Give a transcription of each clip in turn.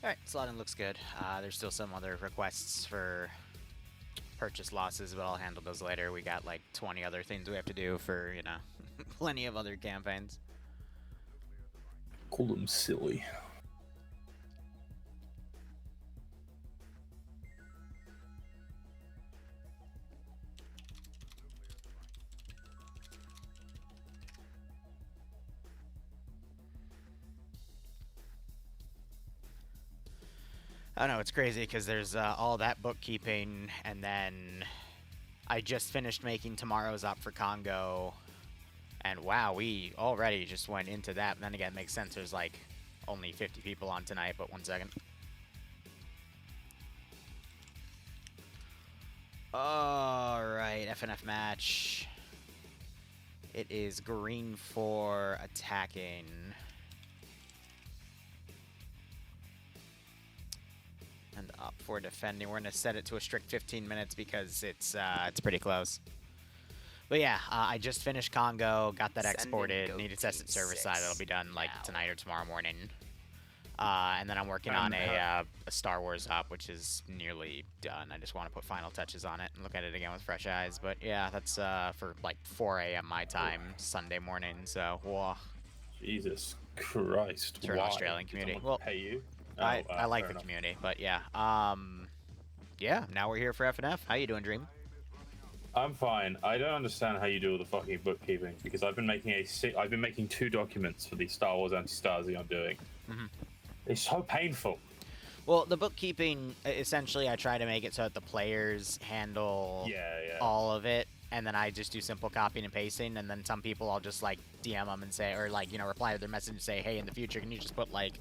Alright, slotting looks good. There's still some other requests for purchase losses, but I'll handle those later. We got like 20 other things we have to do for, you know, plenty of other campaigns. Call them silly. Oh no, it's crazy because there's all that bookkeeping, and then I just finished making tomorrow's up for Congo, and wow, we already just went into that. And then again, it makes sense. There's like only 50 people on tonight, but 1 second. Alright, FNF match. It is green for attacking. And up for defending. We're going to set it to a strict 15 minutes because it's pretty close. But yeah, I just finished Congo, got that exported, need to test it server side. That'll be done like tonight or tomorrow morning. And then I'm working on a Star Wars op, which is nearly done. I just want to put final touches on it and look at it again with fresh eyes. But yeah, that's for like 4 a.m. my time, Sunday morning. So, whoa. Jesus Christ. For an Australian community. Well, pay you? I like the community, but yeah. Yeah, now we're here for FNF. How you doing, Dream? I'm fine. I don't understand how you do all the fucking bookkeeping because I've been making 2 documents for the Star Wars Anti-Stasi I'm doing. Mm-hmm. It's so painful. Well, the bookkeeping, essentially, I try to make it so that the players handle all of it, and then I just do simple copying and pasting, and then some people I'll just, like, DM them and say, or, like, you know, reply to their message and say, hey, in the future, can you just put, like,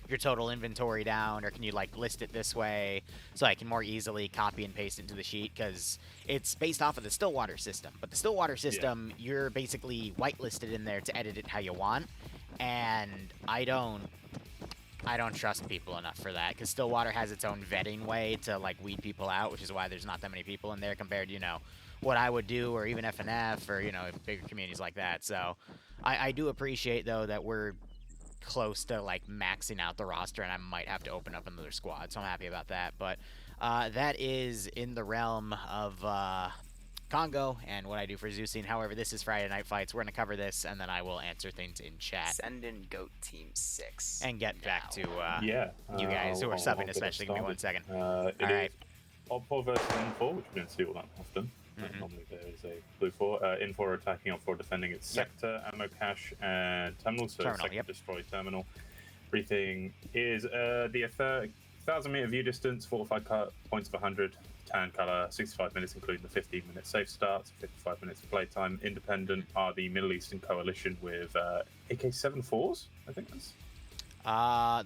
your total inventory down, or can you, like, list it this way, so I can more easily copy and paste into the sheet, because it's based off of the Stillwater system. But the Stillwater system, you're basically whitelisted in there to edit it how you want, and I don't trust people enough for that, because Stillwater has its own vetting way to, like, weed people out, which is why there's not that many people in there compared to, you know, what I would do, or even FNF, or, you know, bigger communities like that. So I do appreciate, though, that we're close to, like, maxing out the roster, and I might have to open up another squad, so I'm happy about that. But that is in the realm of Congo and what I do for Zeusine. However, this is Friday Night Fights. We're going to cover this, and then I will answer things in chat. Send in Goat Team 6. And get back to you guys who are subbing, especially. Give me 1 second. All right. Op4 versus N4, which we don't see all that often. Normally there is a blue 4. N4 attacking, Op4 defending its sector, ammo cache, and terminal. So sector destroy terminal. Everything is the 1,000-meter view distance, fortified points of 100. Tan color, 65 minutes, including the 15-minute safe starts, 55 minutes of playtime. Independent are the Middle Eastern coalition with AK-74s, I think that's.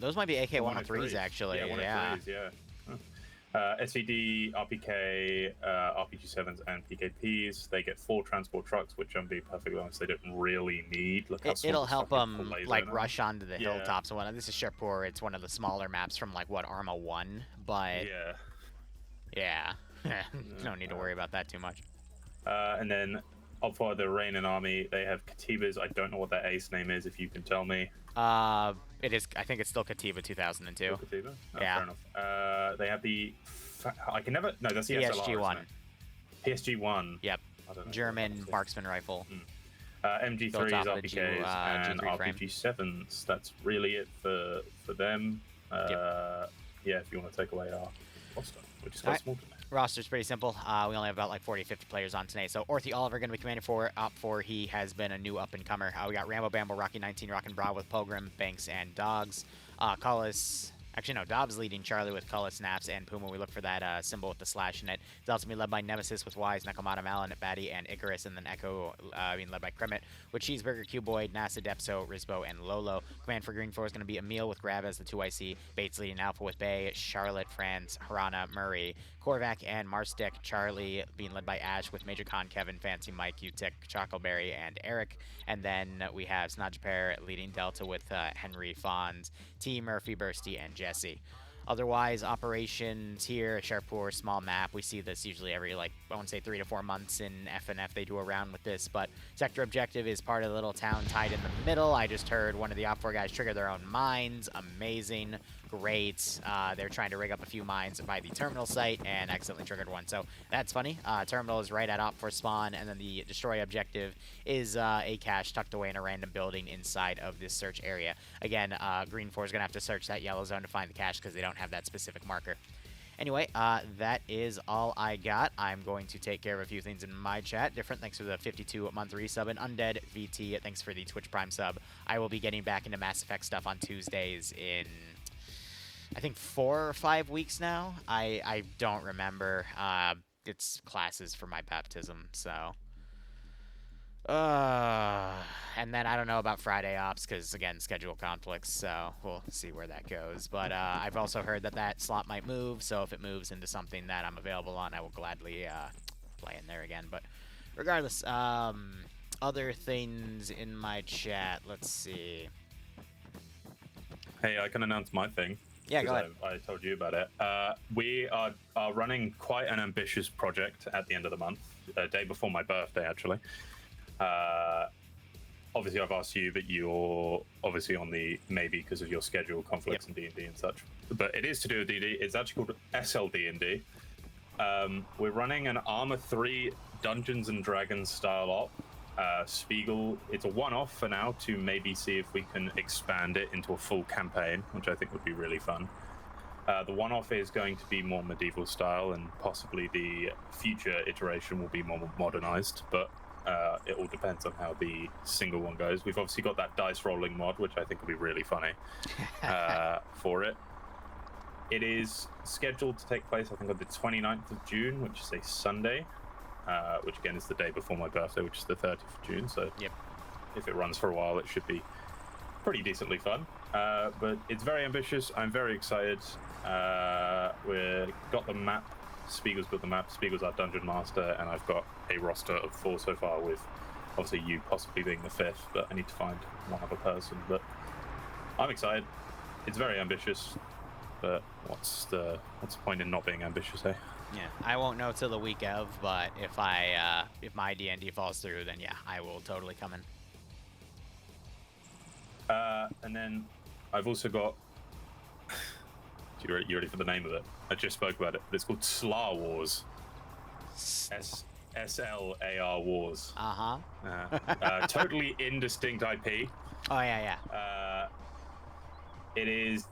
Those might be AK-103s, actually. Yeah, 103s, yeah. SVD, RPK, RPG-7s, and PKPs. They get 4 transport trucks, which, I'm being perfectly honest, they don't really need. Look how it'll help them, like, rush onto the hilltops and whatnot. This is Shirpur. It's one of the smaller maps from, like, what, Arma 1? But... yeah. No need to worry about that too much. And then, up for the Iranian army, they have Katibas. I don't know what their ace name is, if you can tell me. It is. I think it's still Katiba 2002. Katiba? No, fair enough. They have the... I can never... No, that's the PSG-1. PSG-1. Yep. German marksman rifle. MG3s, RPKs, and RPG-7s. That's really it for them. Yeah, if you want to take away our roster, which is quite small today. Roster's pretty simple. We only have about like 40, 50 players on tonight. So Orthy Oliver going to be commanding for Op4. He has been a new up-and-comer. We got Rambo Bambo, Rocky 19, Rockin' Bra with Pilgrim, Banks, and Dogs. Cullis... Actually, no, Dobbs leading Charlie with Cullis, Snaps, and Puma. We look for that symbol with the slash in it. It's also being led by Nemesis with Wise, Nakamata, Malin, Batty, and Icarus, and then Echo being led by Kremet with Cheeseburger, Cuboid, NASA, Depso, Risbo, and Lolo. Command for Green 4 is going to be Emil with Grav as the 2IC, Bates leading Alpha with Bay, Charlotte, France, Harana, Murray, Korvac, and Marstek. Charlie being led by Ash with Major Khan, Kevin, Fancy, Mike, Utic, Chocoberry, and Eric. And then we have Snodgepair leading Delta with Henry, Fonz, T, Murphy, Bursty, and Jesse. Otherwise, operations here, Sharpur, small map. We see this usually every, like, I want to say 3 to 4 months in FNF. They do a round with this, but sector objective is part of the little town tied in the middle. I just heard one of the Op4 guys trigger their own mines. Amazing. Great. They're trying to rig up a few mines by the terminal site and accidentally triggered one. So that's funny. Terminal is right at Op4 spawn, and then the destroy objective is a cache tucked away in a random building inside of this search area. Again, Green 4 is going to have to search that yellow zone to find the cache because they don't have that specific marker. Anyway, that is all I got. I'm going to take care of a few things in my chat. Different, thanks for the 52-month resub. And Undead VT, thanks for the Twitch Prime sub. I will be getting back into Mass Effect stuff on Tuesdays in, I think, 4 or 5 weeks now. I don't remember. It's classes for my baptism, so... and then I don't know about Friday ops because, again, schedule conflicts, so we'll see where that goes. But I've also heard that that slot might move, so if it moves into something that I'm available on, I will gladly play in there again. But regardless, other things in my chat, let's see. Hey, I can announce my thing. Yeah, go ahead. I told you about it. We are running quite an ambitious project at the end of the month, a day before my birthday, actually. Obviously, I've asked you, but you're obviously on the maybe because of your schedule conflicts in D&D and such. But it is to do with D&D. It's actually called SLDream. We're running an Arma 3 Dungeons and Dragons style op. Spiegel, it's a one-off for now to maybe see if we can expand it into a full campaign, which I think would be really fun. The one-off is going to be more medieval style, and possibly the future iteration will be more modernized, but it all depends on how the single one goes. We've obviously got that dice rolling mod, which I think will be really funny for it. It is scheduled to take place, I think, on the 29th of June, which is a Sunday, which again is the day before my birthday, which is the 30th of June. So if it runs for a while, it should be pretty decently fun. But it's very ambitious. I'm very excited. We've got the map. Spiegel's got the map. Spiegel's our dungeon master, and I've got a roster of 4 so far, with obviously you possibly being the 5th, but I need to find one other person. But I'm excited. It's very ambitious, but what's the point in not being ambitious, eh? Yeah, I won't know till the week of, but if my D&D falls through, then yeah, I will totally come in. And then I've also got. You ready for the name of it? I just spoke about it, but it's called Slar Wars. SLAR Wars. Totally indistinct IP. Oh yeah. It is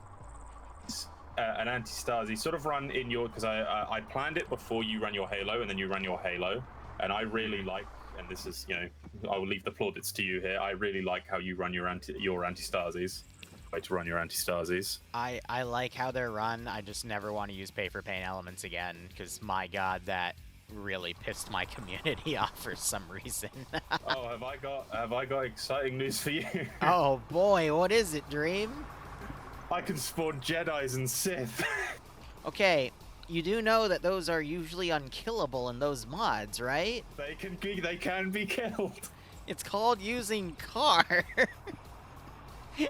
an anti-Stasi sort of run in your, because I planned it before you run your Halo, and then you run your Halo, and I really like, and this is, you know, I will leave the plaudits to you here. I really like how you run your anti-Stasis. Way to run your anti-Stasis. I like how they're run. I just never want to use pay for pain elements again, because my god, that really pissed my community off for some reason. Oh, have I got exciting news for you? Oh boy, what is it, Dream? I can spawn Jedis and Sith. Okay, you do know that those are usually unkillable in those mods, right? They can be killed. It's called using car.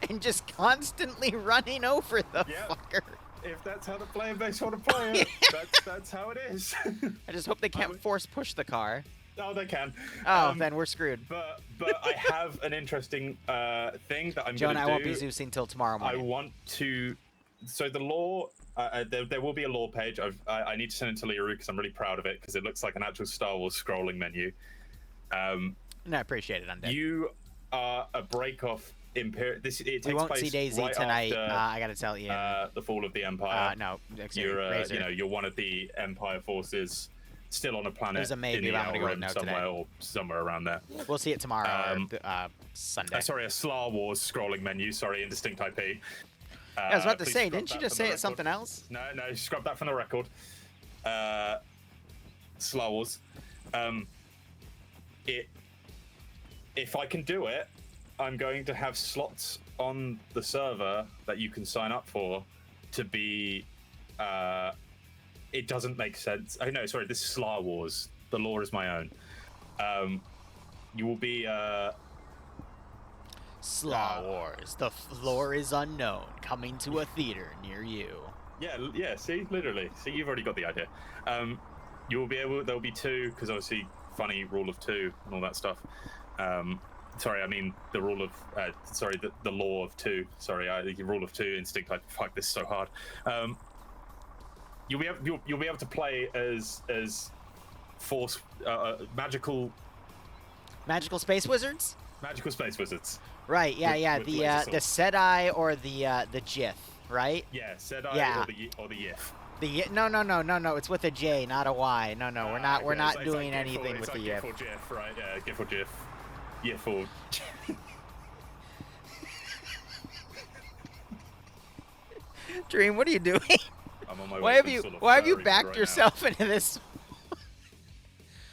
And just constantly running over the fucker. If that's how the player base want to play it, that's how it is. I just hope they can't force push the car. Oh, they can. Oh, then we're screwed. But I have an interesting thing that I'm going to do. Joe and I won't be Zeusing till tomorrow morning. I want to. So the lore, there will be a lore page. I need to send it to Liru because I'm really proud of it, because it looks like an actual Star Wars scrolling menu. And I appreciate it, Undead. You are a break-off. It takes we won't place see Daisy right tonight. After, I gotta tell you, the fall of the Empire. No, you're one of the Empire forces, still on a planet. There's a maybe, in the I'm gonna go Outer Rim somewhere today. or somewhere around there. We'll see it tomorrow, or Sunday. Sorry, a Slar Wars scrolling menu. Sorry, indistinct IP. I was about to say, didn't you just say it's something else? No, scrub that from the record. Slar Wars. If I can do it, I'm going to have slots on the server that you can sign up for to be. It doesn't make sense. Oh no, sorry. This is Slar Wars. The lore is my own. You will be. Slar Wars. The lore is unknown. Coming to a theater near you. Yeah. See, literally. See, you've already got the idea. You'll be able. There'll be 2 because obviously funny rule of 2 and all that stuff. Sorry, I mean the rule of. Sorry, the law of 2. Sorry, the rule of 2 instinct. Like fuck, this is so hard. You'll be able to play as force magical space wizards. Magical space wizards. Right. Yeah. With the Sedai or the Jith. Right? Yeah, Sedai or the Yif. No. It's with a J, not a Y. No. We're not doing anything with the Yif. GIF or GIF, right? Yeah, GIF or GIF. Yif or. Dream, what are you doing? I'm on my why have you backed yourself into this?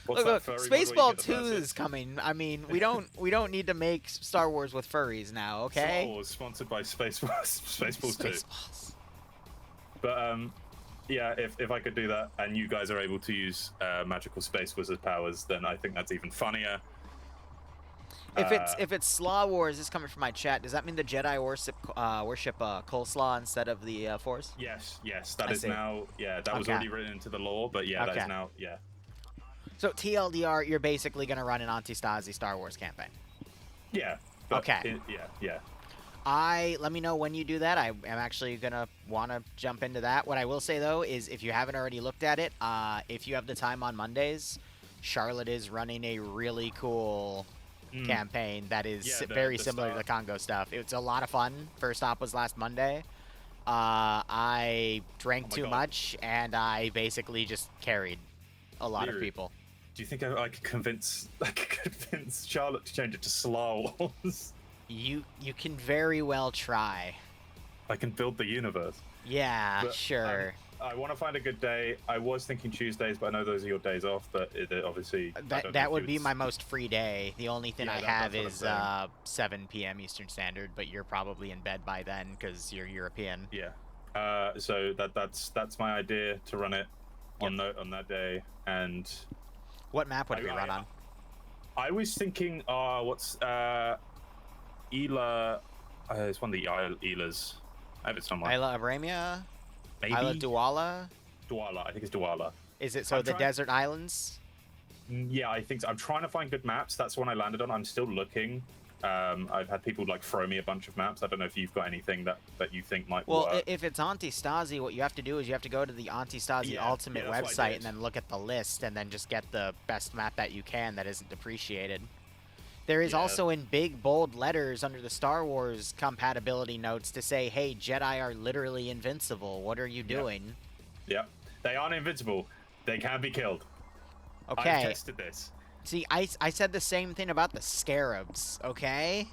Look, Spaceball 2 is coming. I mean, we don't need to make Star Wars with furries now, okay? Star Wars sponsored by Spaceballs 2. But yeah, if I could do that and you guys are able to use magical space wizard powers, then I think that's even funnier. If it's Slaw Wars, this is coming from my chat. Does that mean the Jedi worship coleslaw instead of the Force? Yes. That is now. Yeah, that was already written into the law, but yeah, that is now. Yeah. So TLDR, you're basically gonna run an Antistasi Star Wars campaign. Yeah. Okay. Yeah. Let me know when you do that. I am actually gonna want to jump into that. What I will say though is, if you haven't already looked at it, if you have the time on Mondays, Charlotte is running a really cool campaign that is very similar to the Congo stuff. It's a lot of fun. First stop was last Monday. I drank too much and I basically just carried a lot of people. Do you think I could convince Charlotte to change it to Slaw Wars? You can very well try. I can build the universe. Yeah, but sure. I want to find a good day. I was thinking Tuesdays, but I know those are your days off. But obviously, that would be my most free day. The only thing I have is 7 p.m. Eastern Standard, but you're probably in bed by then because you're European. Yeah. So that's my idea to run it on that day. And what map would it be run on? I was thinking, what's Ela? It's one of the Elas. I have it somewhere. Isla Abramia? Maybe? Isla Duala? Duala. I think it's Duala. Is it the desert islands? Yeah, I think so. I'm trying to find good maps. That's the one I landed on. I'm still looking. I've had people throw me a bunch of maps. I don't know if you've got anything that you think might work. Well, if it's Antistasi, what you have to do is you have to go to the Antistasi Ultimate website and then look at the list and then just get the best map that you can that isn't depreciated. There is also in big, bold letters under the Star Wars compatibility notes to say, hey, Jedi are literally invincible. What are you doing? Yep. They aren't invincible. They can be killed. Okay. I've tested this. See, I said the same thing about the Scarabs, okay?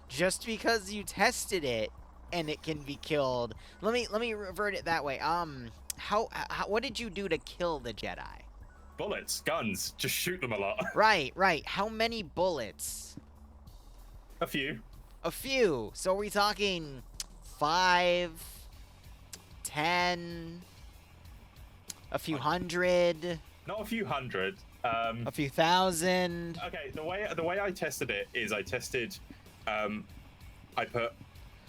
Just because you tested it and it can be killed. Let me revert it that way. What did you do to kill the Jedi? Bullets, guns, just shoot them a lot. Right. How many bullets? A few. A few. So are we talking 5, 10, a few hundred? Not a few hundred. A few thousand. Okay, the way I tested it is I tested, I put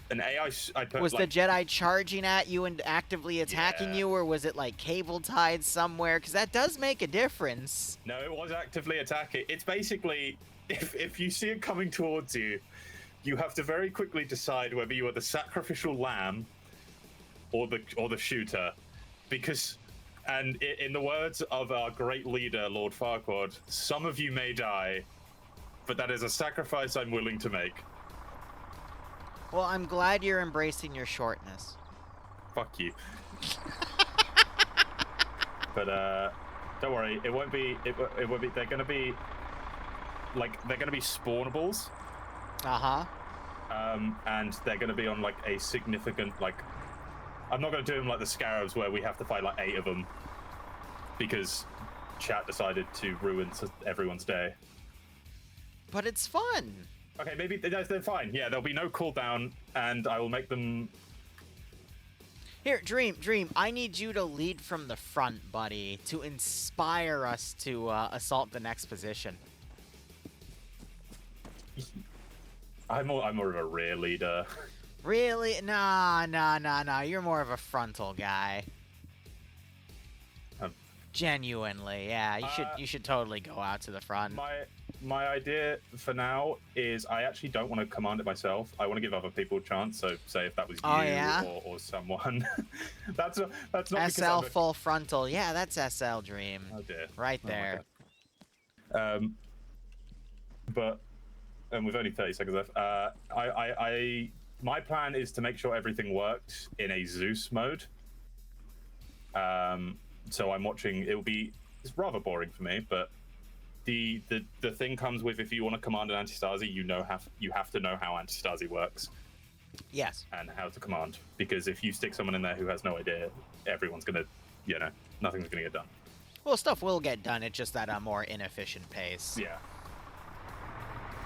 an AI. Was the Jedi charging at you and actively attacking you, or was it cable tied somewhere? Because that does make a difference. No, it was actively attacking. It's basically if you see it coming towards you, you have to very quickly decide whether you are the sacrificial lamb or the shooter, because. And in the words of our great leader, Lord Farquaad, some of you may die, but that is a sacrifice I'm willing to make. Well, I'm glad you're embracing your shortness. Fuck you. But don't worry, it won't be. It won't be. They're gonna be they're gonna be spawnables. And they're gonna be on a significant I'm not going to do them like the Scarabs where we have to fight 8 of them because chat decided to ruin everyone's day. But it's fun. Okay, maybe they're fine. Yeah, there'll be no cooldown, and I will make them... Here, Dream, I need you to lead from the front, buddy, to inspire us to assault the next position. I'm more of a rear leader. Really? Nah. You're more of a frontal guy. Genuinely, yeah. You should totally go out to the front. My idea for now is I actually don't want to command it myself. I want to give other people a chance. So say if that was you or someone. that's not SL full frontal. Yeah, that's SLDream. Oh dear. Right there. And with only 30 seconds left, my plan is to make sure everything works in a Zeus mode. So I'm watching. It's rather boring for me, but the thing comes with, if you want to command an anti-Stasi, you have to know how anti-Stasi works. Yes. And how to command, because if you stick someone in there who has no idea, everyone's gonna, nothing's gonna get done. Well, stuff will get done. It's just at a more inefficient pace. Yeah.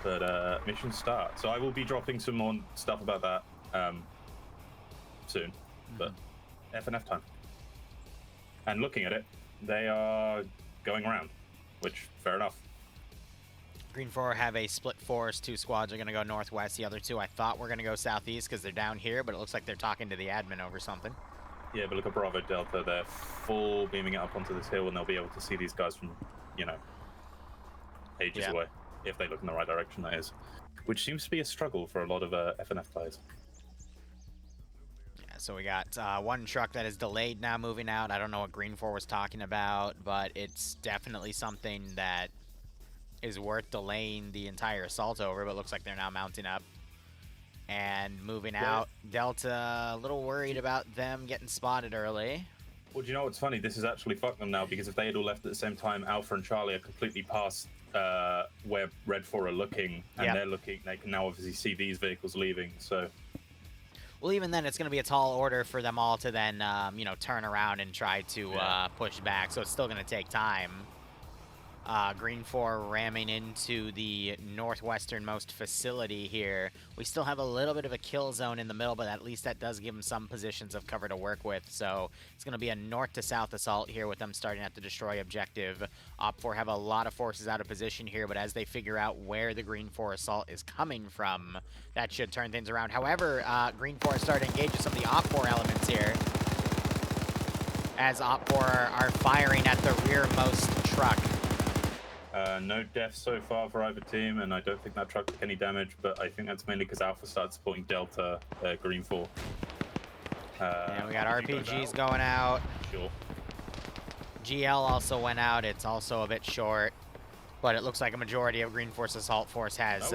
But mission start. So I will be dropping some more stuff about that soon. But FNF time. And looking at it, they are going around, which, fair enough. Green 4 have a split force. 2 squads are going to go northwest. The other 2 I thought were going to go southeast because they're down here, but it looks like they're talking to the admin over something. Yeah, but look at Bravo Delta. They're full beaming it up onto this hill, and they'll be able to see these guys from, ages away. If they look in the right direction, that is. Which seems to be a struggle for a lot of FNF players. So we got one truck that is delayed now moving out. I don't know what Green 4 was talking about, but it's definitely something that is worth delaying the entire assault over, but looks like they're now mounting up and moving out. Delta, a little worried about them getting spotted early. Well, do you know what's funny? This has actually fucked them now, because if they had all left at the same time, Alpha and Charlie are completely past where Red 4 are looking, and they're looking. They can now obviously see these vehicles leaving, so... Well, even then, it's going to be a tall order for them all to then, turn around and try to push back. So it's still going to take time. Green 4 ramming into the northwesternmost facility here. We still have a little bit of a kill zone in the middle, but at least that does give them some positions of cover to work with. So it's going to be a north to south assault here with them starting at the destroy objective. Op 4 have a lot of forces out of position here, but as they figure out where the Green 4 assault is coming from, that should turn things around. However, Green 4 started to engage with some of the Op 4 elements here, as Op 4 are firing at the rearmost truck. No deaths so far for either team, and I don't think that truck took any damage, but I think that's mainly because Alpha started supporting Delta, Green 4. And we got RPGs going out. Sure. GL also went out. It's also a bit short, but it looks like a majority of Green Force Assault Force has...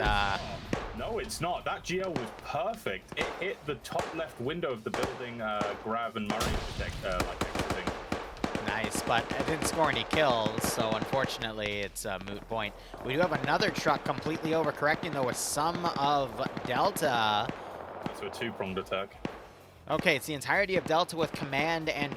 No, it's not. That GL was perfect. It hit the top left window of the building, Grav and Murray exiting. Nice, but it didn't score any kills, so unfortunately it's a moot point. We do have another truck completely overcorrecting, though, with some of Delta. So a two-pronged attack. Okay, it's the entirety of Delta with Command and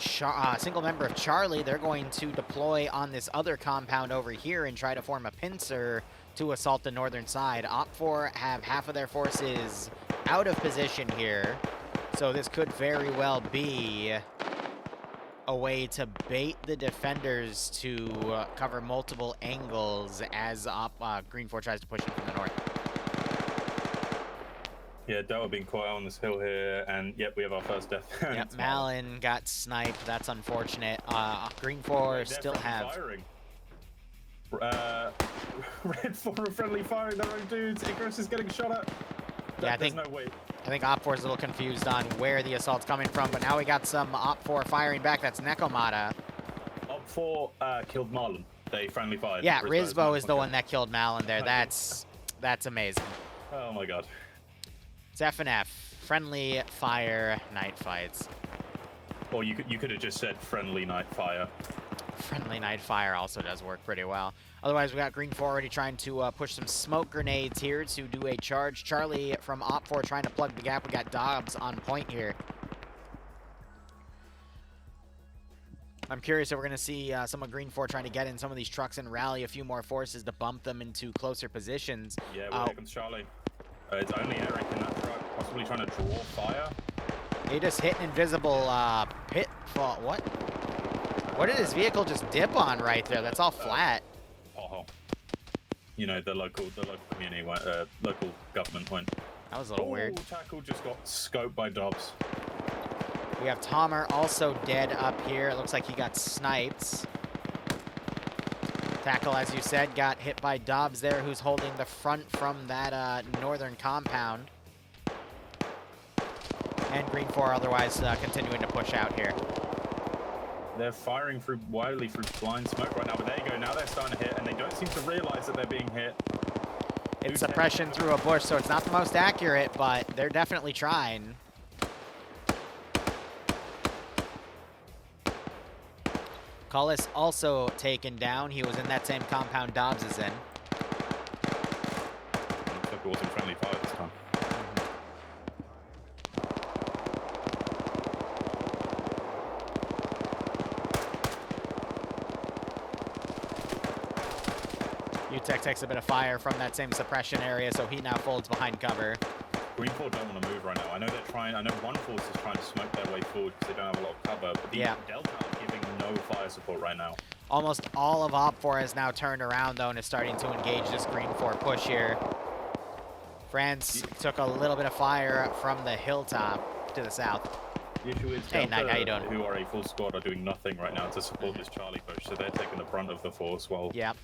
single member of Charlie. They're going to deploy on this other compound over here and try to form a pincer to assault the northern side. Op 4 have half of their forces out of position here, so this could very well be a way to bait the defenders to cover multiple angles as Green 4 tries to push in from the north. Yeah, Delta being caught out on this hill here, and yep, we have our first death. Yep, Malin got sniped. That's unfortunate. Green 4 still have... Firing. Red 4 are friendly firing their own dudes. Icarus is getting shot at. Yeah, there's no way. I think Op 4 is a little confused on where the assault's coming from, but now we got some Op 4 firing back. That's Nekomata. Op 4 killed Marlon. They friendly fired. Yeah, Rizbo is the one that killed Malin there. That's amazing. Oh my god. It's FNF. Friendly fire night fights. Or you could have just said friendly night fire. Friendly night fire also does work pretty well. Otherwise, we got Green 4 already trying to push some smoke grenades here to do a charge. Charlie from Op 4 trying to plug the gap. We got Dobbs on point here. I'm curious if we're going to see some of Green 4 trying to get in some of these trucks and rally a few more forces to bump them into closer positions. Yeah, well, here comes Charlie. It's only Eric in that truck, possibly trying to draw fire. He just hit an invisible pitfall. What? What did his vehicle just dip on right there? That's all flat. The local community, local government went. That was a little weird. Tackle just got scoped by Dobbs. We have Tomer also dead up here. It looks like he got sniped. Tackle, as you said, got hit by Dobbs there, who's holding the front from that northern compound. And Green 4 otherwise continuing to push out here. They're firing wildly through blind smoke right now, but there you go. Now they're starting to hit, and they don't seem to realize that they're being hit. It's suppression through a bush, so it's not the most accurate, but they're definitely trying. Cullis also taken down. He was in that same compound Dobbs is in. Looks like it wasn't friendly fire this time. UTech takes a bit of fire from that same suppression area, so he now folds behind cover. Green 4 don't want to move right now. I know they're trying. I know one force is trying to smoke their way forward because they don't have a lot of cover. But the Delta are giving no fire support right now. Almost all of Op4 has now turned around though and is starting to engage this Green 4 push here. France took a little bit of fire from the hilltop to the south. The issue is Hey, Knight, how you doing? Who are a full squad are doing nothing right now to support this Charlie push, so they're taking the brunt of the force while. Yep.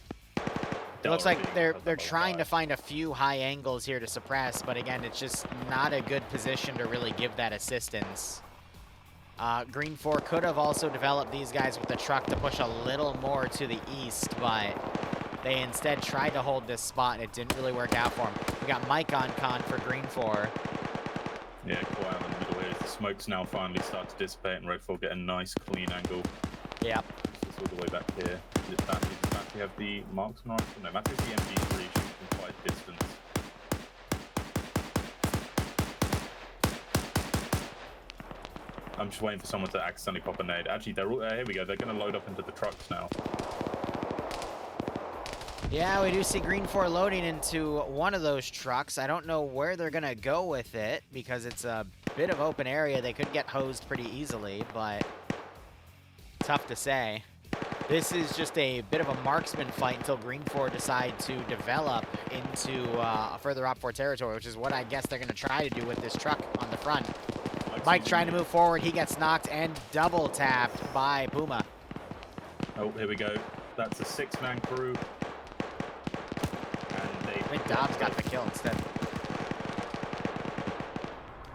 It looks like they're trying to find a few high angles here to suppress, but again, it's just not a good position to really give that assistance. Green 4 could have also developed these guys with the truck to push a little more to the east, but they instead tried to hold this spot, and it didn't really work out for them. We got Mike on con for Green 4. Yeah, quiet in the middle here. The smoke's now finally start to dissipate, and Red 4 get a nice, clean angle. Yep. It's all the way back here. Is it Matthew? Does Matthew have the marksman rifle? No, Matthew's the MG3 shooting from quite a distance. I'm just waiting for someone to accidentally pop a nade. Actually, they're all, here we go. They're going to load up into the trucks now. Yeah, we do see Green 4 loading into one of those trucks. I don't know where they're going to go with it because it's a bit of open area. They could get hosed pretty easily, but tough to say. This is just a bit of a marksman fight until Green 4 decide to develop into further Op4 territory, which is what I guess they're going to try to do with this truck on the front. Mike trying to move forward. He gets knocked and double tapped by Puma. Oh, here we go. That's a 6-man crew. And I think Dobbs got the kill instead.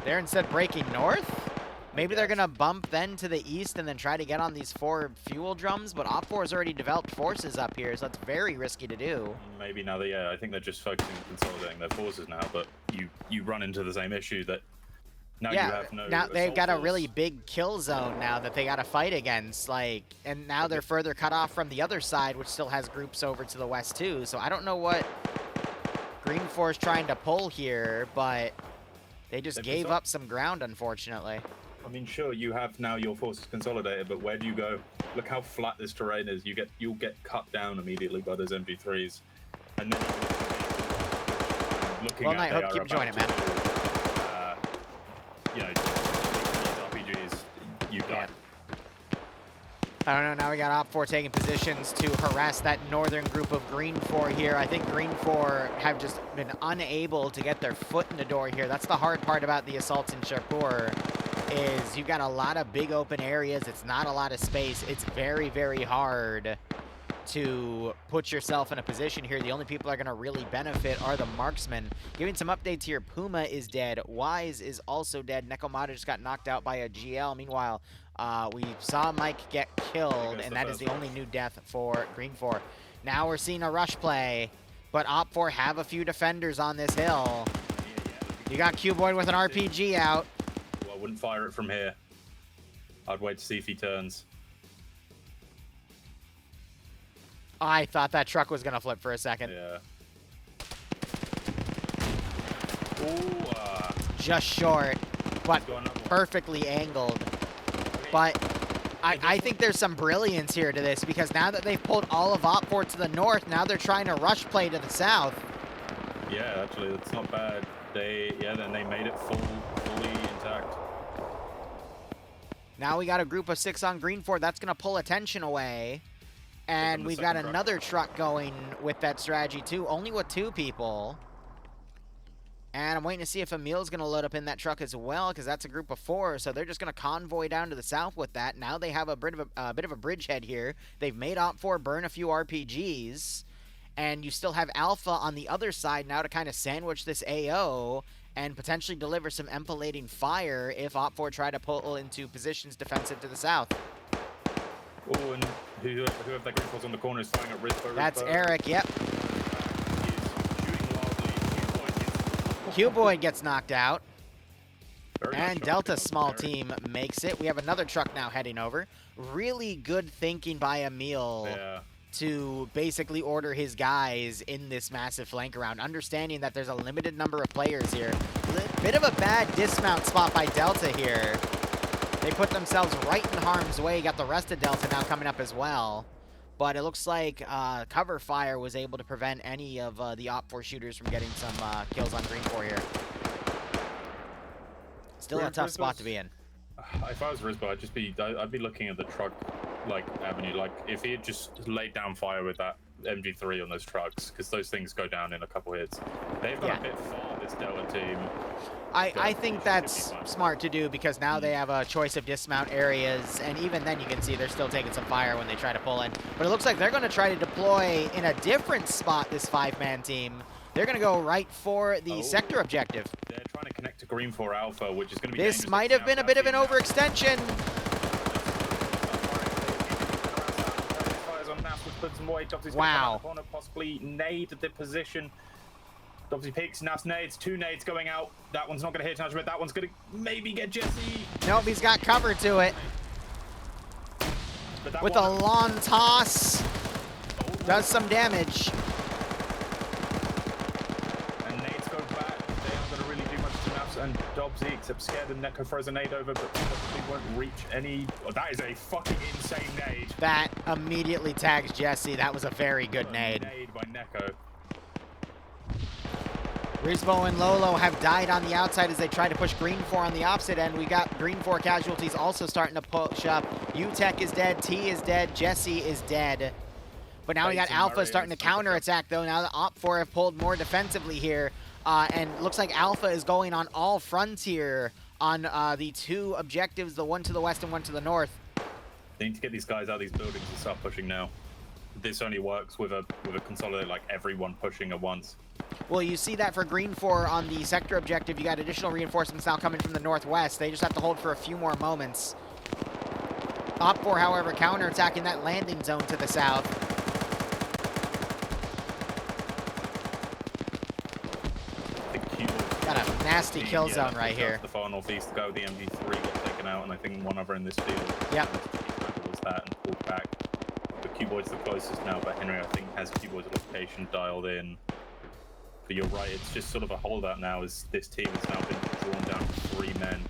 They're instead breaking north? Maybe they're going to bump then to the east and then try to get on these 4 fuel drums, but Op4 has already developed forces up here, so that's very risky to do. Maybe now I think they're just focusing on consolidating their forces now, but you run into the same issue that now you have no now they've got force. a really big kill zone now that they got to fight against, and now they're further cut off from the other side, which still has groups over to the west too, so I don't know what Green 4 is trying to pull here, but they just gave up some ground, unfortunately. I mean, sure, you have now your forces consolidated, but where do you go? Look how flat this terrain is. You'll get cut down immediately by those MG3s, and then looking well, at Night, hope keep enjoying it, man. You know, these RPGs, you die. I don't know. Now we got Op4 taking positions to harass that northern group of Green 4 here. I think Green 4 have just been unable to get their foot in the door here. That's the hard part about the assaults in Sharpur. Is you've got a lot of big open areas. It's not a lot of space. It's very, very hard to put yourself in a position here. The only people that are going to really benefit are the marksmen. Giving some updates here. Puma is dead. Wise is also dead. Nekomata just got knocked out by a GL. Meanwhile, we saw Mike get killed, and that is the only new death for Green 4. Now we're seeing a rush play, but Op4 have a few defenders on this hill. You got Q-Boy with an RPG out. Wouldn't fire it from here. I'd wait to see if he turns. I thought that truck was going to flip for a second. Yeah. Ooh, just short, but perfectly angled. But I think there's some brilliance here to this, because now that they've pulled all of Op4 to the north, now they're trying to rush play to the south. Yeah, actually, that's not bad. Then they made it fully intact. Now we got a group of 6 on Green 4. That's going to pull attention away. And we've got another truck going with that strategy, too. Only with 2 people. And I'm waiting to see if Emil's going to load up in that truck as well, because that's a group of 4. So they're just going to convoy down to the south with that. Now they have a bit of a bridgehead here. They've made OPFOR burn a few RPGs. And you still have Alpha on the other side now to kind of sandwich this AO and potentially deliver some empalading fire if OPFOR try to pull into positions defensive to the south. Oh, and whoever that group was on the corner is firing at Rizbo. That's Eric, yep. Q-Boyd gets knocked out. And Delta's small team makes it. We have another truck now heading over. Really good thinking by Emil to basically order his guys in this massive flank around, understanding that there's a limited number of players here. Bit of a bad dismount spot by Delta here. They put themselves right in harm's way. Got the rest of Delta now coming up as well. But it looks like cover fire was able to prevent any of the OPFOR shooters from getting some kills on Green 4 here. Still a tough spot to be in. If I was Rizbo, I'd be looking at the truck avenue. Like if he had just laid down fire with that MG3 on those trucks, because those things go down in a couple hits. They've got a bit far, this Delta team. I think that's smart to do, because now they have a choice of dismount areas, and even then you can see they're still taking some fire when they try to pull in. But it looks like they're going to try to deploy in a different spot, this 5-man team. They're going to go right for the sector objective. They're trying to connect to Green 4 Alpha, which is going to be This might have been a bit of an overextension. Wow. Possibly nade the position. Obviously peeks, now nades, 2 nades going out. That one's not going to hit much, but that one's going to maybe get Jesse. Nope, he's got cover to it. With a long toss. Does some damage. And nades go back. They aren't going to really do much to maps. And Dobbsy, except scared, and Neko throws a nade over, but probably won't reach any. Oh, that is a fucking insane nade. That immediately tags Jesse. That was a very good nade. Nade by Neko. Rizbo and Lolo have died on the outside as they try to push Green 4 on the opposite end. We got Green 4 casualties also starting to push up. UTech is dead, T is dead, Jesse is dead. But now we got Alpha starting to counterattack though. Now the OPFOR have pulled more defensively here. And looks like Alpha is going on all fronts here on the 2 objectives, the one to the west and one to the north. They need to get these guys out of these buildings and start pushing now. This only works with a consolidate, like everyone pushing at once. Well, you see that for Green 4 on the sector objective. You got additional reinforcements now coming from the northwest. They just have to hold for a few more moments. OPFOR, however, counterattacking that landing zone to the south. Got a nasty kill zone right here. The far northeast, the guy with the MG3 got taken out, and I think one other in this field. Yep. Was that and pulled back. The Q-Boyd's the closest now, but Henry, I think, has Q-Boyd's location dialed in. But you're right, it's just sort of a holdout now, as this team has now been drawn down to 3 men.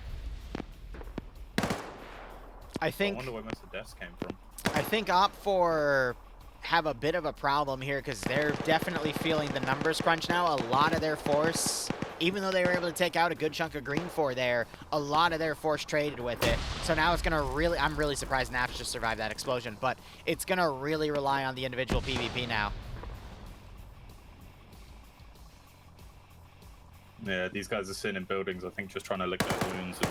I wonder where most of the deaths came from. I think OPFOR have a bit of a problem here, because they're definitely feeling the numbers crunch now. A lot of their force, even though they were able to take out a good chunk of Green 4 there, a lot of their force traded with it. So now it's going to really, I'm really surprised Naps just survived that explosion, but it's going to really rely on the individual PvP now. Yeah, these guys are sitting in buildings, I think, just trying to lick their wounds. And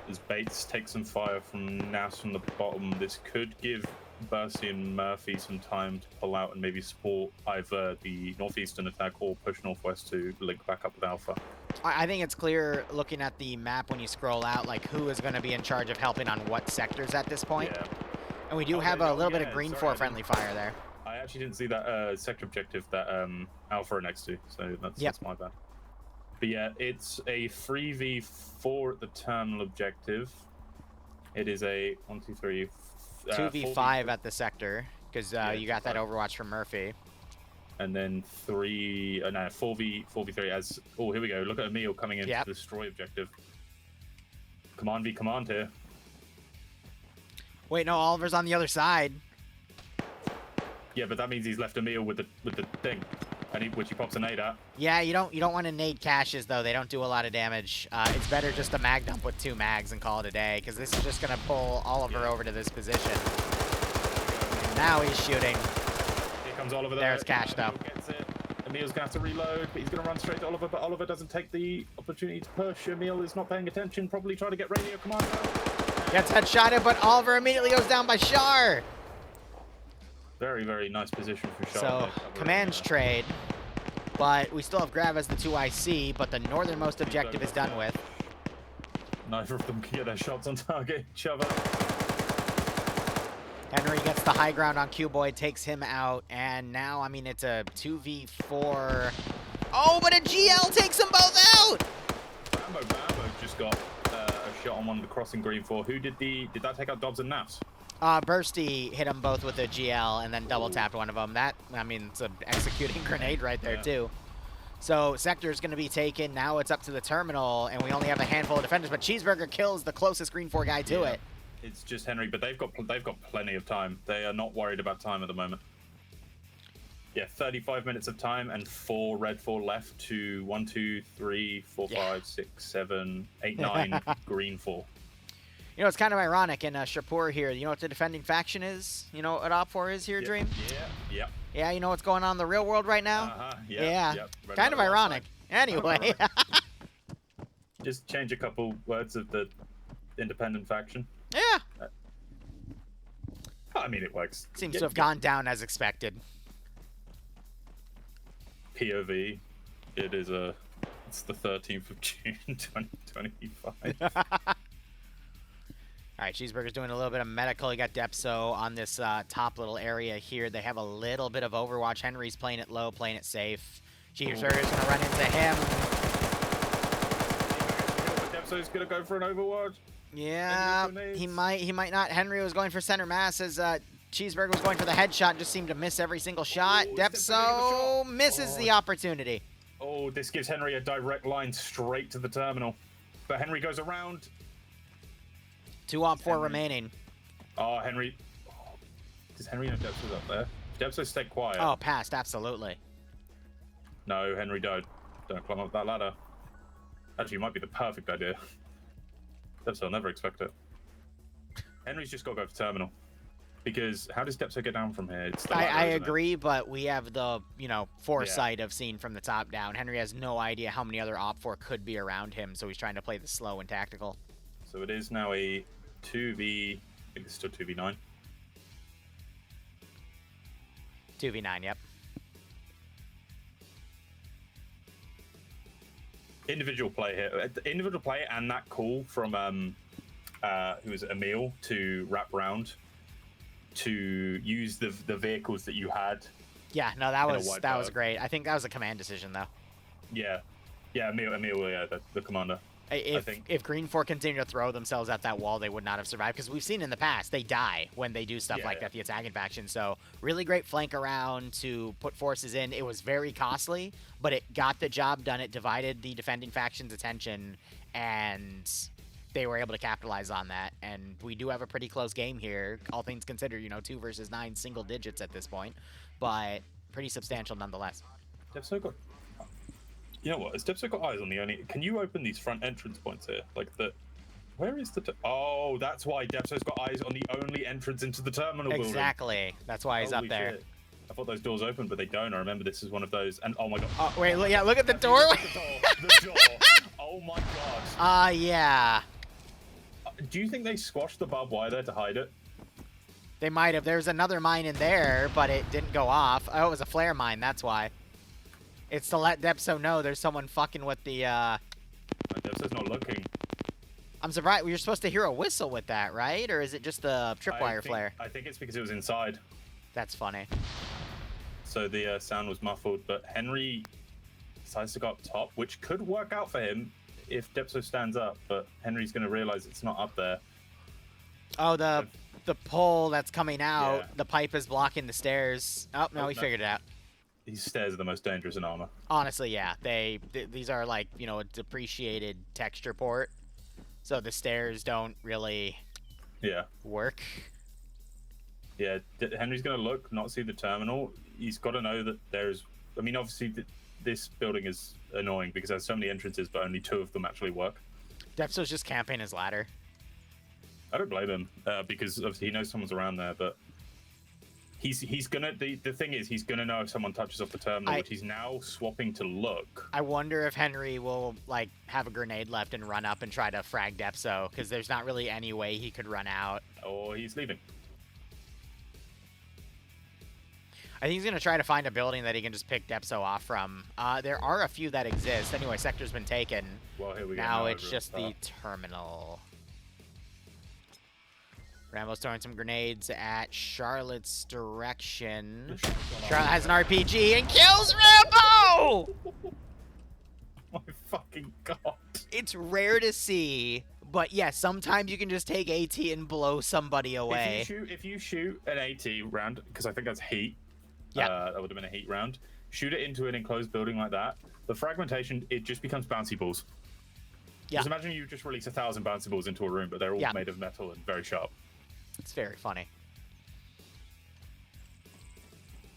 as Bates takes some fire from Nas from the bottom, this could give Bercy and Murphy some time to pull out and maybe support either the northeastern attack or push northwest to link back up with Alpha. I think it's clear looking at the map when you scroll out, like who is going to be in charge of helping on what sectors at this point. Yeah. And we do have a little bit of Green 4 friendly fire there. I actually didn't see that sector objective that Alpha are next to, so that's my bad. But yeah, it's a 3v4 at the terminal objective. It is a 1, 2, 3, 2v5 at the sector, because you got that Overwatch from Murphy. And then 4v3 as... Oh, here we go. Look at Emil coming in to destroy objective. Command v command here. Wait, no, Oliver's on the other side. Yeah, but that means he's left Emil with the thing, and which he pops a nade at. Yeah, you don't want to nade caches though. They don't do a lot of damage. It's better just to mag dump with 2 mags and call it a day, because this is just gonna pull Oliver over to this position. Now he's shooting. Here comes Oliver. There's Cash though. Gets it. Emil's going to have to reload, but he's going to run straight to Oliver, but Oliver doesn't take the opportunity to push. Emil is not paying attention, probably trying to get radio command out. Gets headshotted, but Oliver immediately goes down by Char. Very, very nice position for Char. So, commands trade, but we still have Grav as the 2 IC, but the northernmost objective is done with. Neither of them can get their shots on target each other. Henry gets the high ground on Q-Boy, takes him out, and now, I mean, it's a 2v4. Oh, but a GL takes them both out! Bambo just got a shot on one of the crossing green 4. Who did that take out Dobbs and Naps? Bursty hit them both with a GL and then double tapped one of them. That, I mean, it's an executing grenade right there, too. So, sector's going to be taken. Now it's up to the terminal, and we only have a handful of defenders, but Cheeseburger kills the closest green 4 guy to it. It's just Henry, but they've got plenty of time. They are not worried about time at the moment. Yeah, 35 minutes of time and 4 red 4 left to 1, 2, 3, 4, 5, 6, 7, 8, 9 green 4. You know, it's kind of ironic in Shapur here. You know what the defending faction is? You know what Op4 is here, Dream? Yeah. Yeah, you know what's going on in the real world right now? Yeah. Kind of ironic. Anyway. Just change a couple words of the independent faction. Yeah. I mean, it works. Seems to have gone down as expected. POV. It's the 13th of June, 2025. All right, Cheeseburger's doing a little bit of medical. You got Depso on this top little area here. They have a little bit of Overwatch. Henry's playing it low, playing it safe. Cheeseburger's going to run into him. Depso's going to go for an Overwatch. Yeah, he might not. Henry was going for center mass as Cheeseburger was going for the headshot. Just seemed to miss every single shot. Depso misses the opportunity. Oh, this gives Henry a direct line straight to the terminal. But Henry goes around. 2 on 4 remaining. Oh, Henry. Does Henry know Depso's up there? Depso stay quiet. Oh, passed, absolutely. No, Henry, don't climb up that ladder. Actually, it might be the perfect idea. Depso will never expect it. Henry's just got to go for terminal. Because how does Depso get down from here? It's the ladder, I agree, but we have the, foresight of seeing from the top down. Henry has no idea how many other Op4 could be around him, so he's trying to play the slow and tactical. So it is now a 2v... I think it's still 2v9. 2v9, yep. Individual play here. Individual play and that call from who was Emil to wrap round to use the vehicles that you had. Yeah, no, that was great. I think that was a command decision though. Yeah, Emil, the commander. If Green 4 continued to throw themselves at that wall, they would not have survived, because we've seen in the past they die when they do stuff like that, the attacking faction. So really great flank around to put forces in. It was very costly, but it got the job done. It divided the defending faction's attention, and they were able to capitalize on that. And we do have a pretty close game here, all things considered. 2 versus 9, single digits at this point, but pretty substantial nonetheless. Depso got... You know what? Has Depso got eyes on the only... Can you open these front entrance points here? Like the... Where is the... Oh, that's why Depso's got eyes on the only entrance into the terminal building. Exactly. That's why he's up there. Shit. I thought those doors open, but they don't. I remember this is one of those. And oh my god. Oh, wait, look at the doorway. The door. Oh my god. Yeah. Do you think they squashed the barbed wire there to hide it? They might have. There's another mine in there, but it didn't go off. Oh, it was a flare mine. That's why. It's to let Depso know there's someone fucking with the, Depso's not looking. I'm surprised. You're supposed to hear a whistle with that, right? Or is it just the tripwire flare? I think it's because it was inside. That's funny. So the sound was muffled, but Henry decides to go up top, which could work out for him if Depso stands up, but Henry's going to realize it's not up there. Oh, the pole that's coming out, the pipe is blocking the stairs. Oh, no, he figured it out. These stairs are the most dangerous in armor. Honestly, yeah. These are like, a depreciated texture port. So the stairs don't really work. Yeah, Henry's going to look, not see the terminal. He's got to know that there's... I mean, obviously, this building is annoying because there's so many entrances, but only 2 of them actually work. Depso's just camping his ladder. I don't blame him, because obviously he knows someone's around there, but... He's gonna the thing is he's gonna know if someone touches off the terminal, which he's now swapping to look. I wonder if Henry will like have a grenade left and run up and try to frag Depso, because there's not really any way he could run out. Or he's leaving. I think he's gonna try to find a building that he can just pick Depso off from. There are a few that exist. Anyway, sector's been taken. Well, here we go. Now it's just the terminal. Rambo's throwing some grenades at Charlotte's direction. Charlotte has an RPG and kills Rambo! My fucking god. It's rare to see, but yeah, sometimes you can just take AT and blow somebody away. If you shoot an AT round, because I think that's heat, yeah, that would have been a heat round, shoot it into an enclosed building like that, the fragmentation, it just becomes bouncy balls. Yeah. Just imagine you just release 1,000 bouncy balls into a room, but they're all made of metal and very sharp. It's very funny.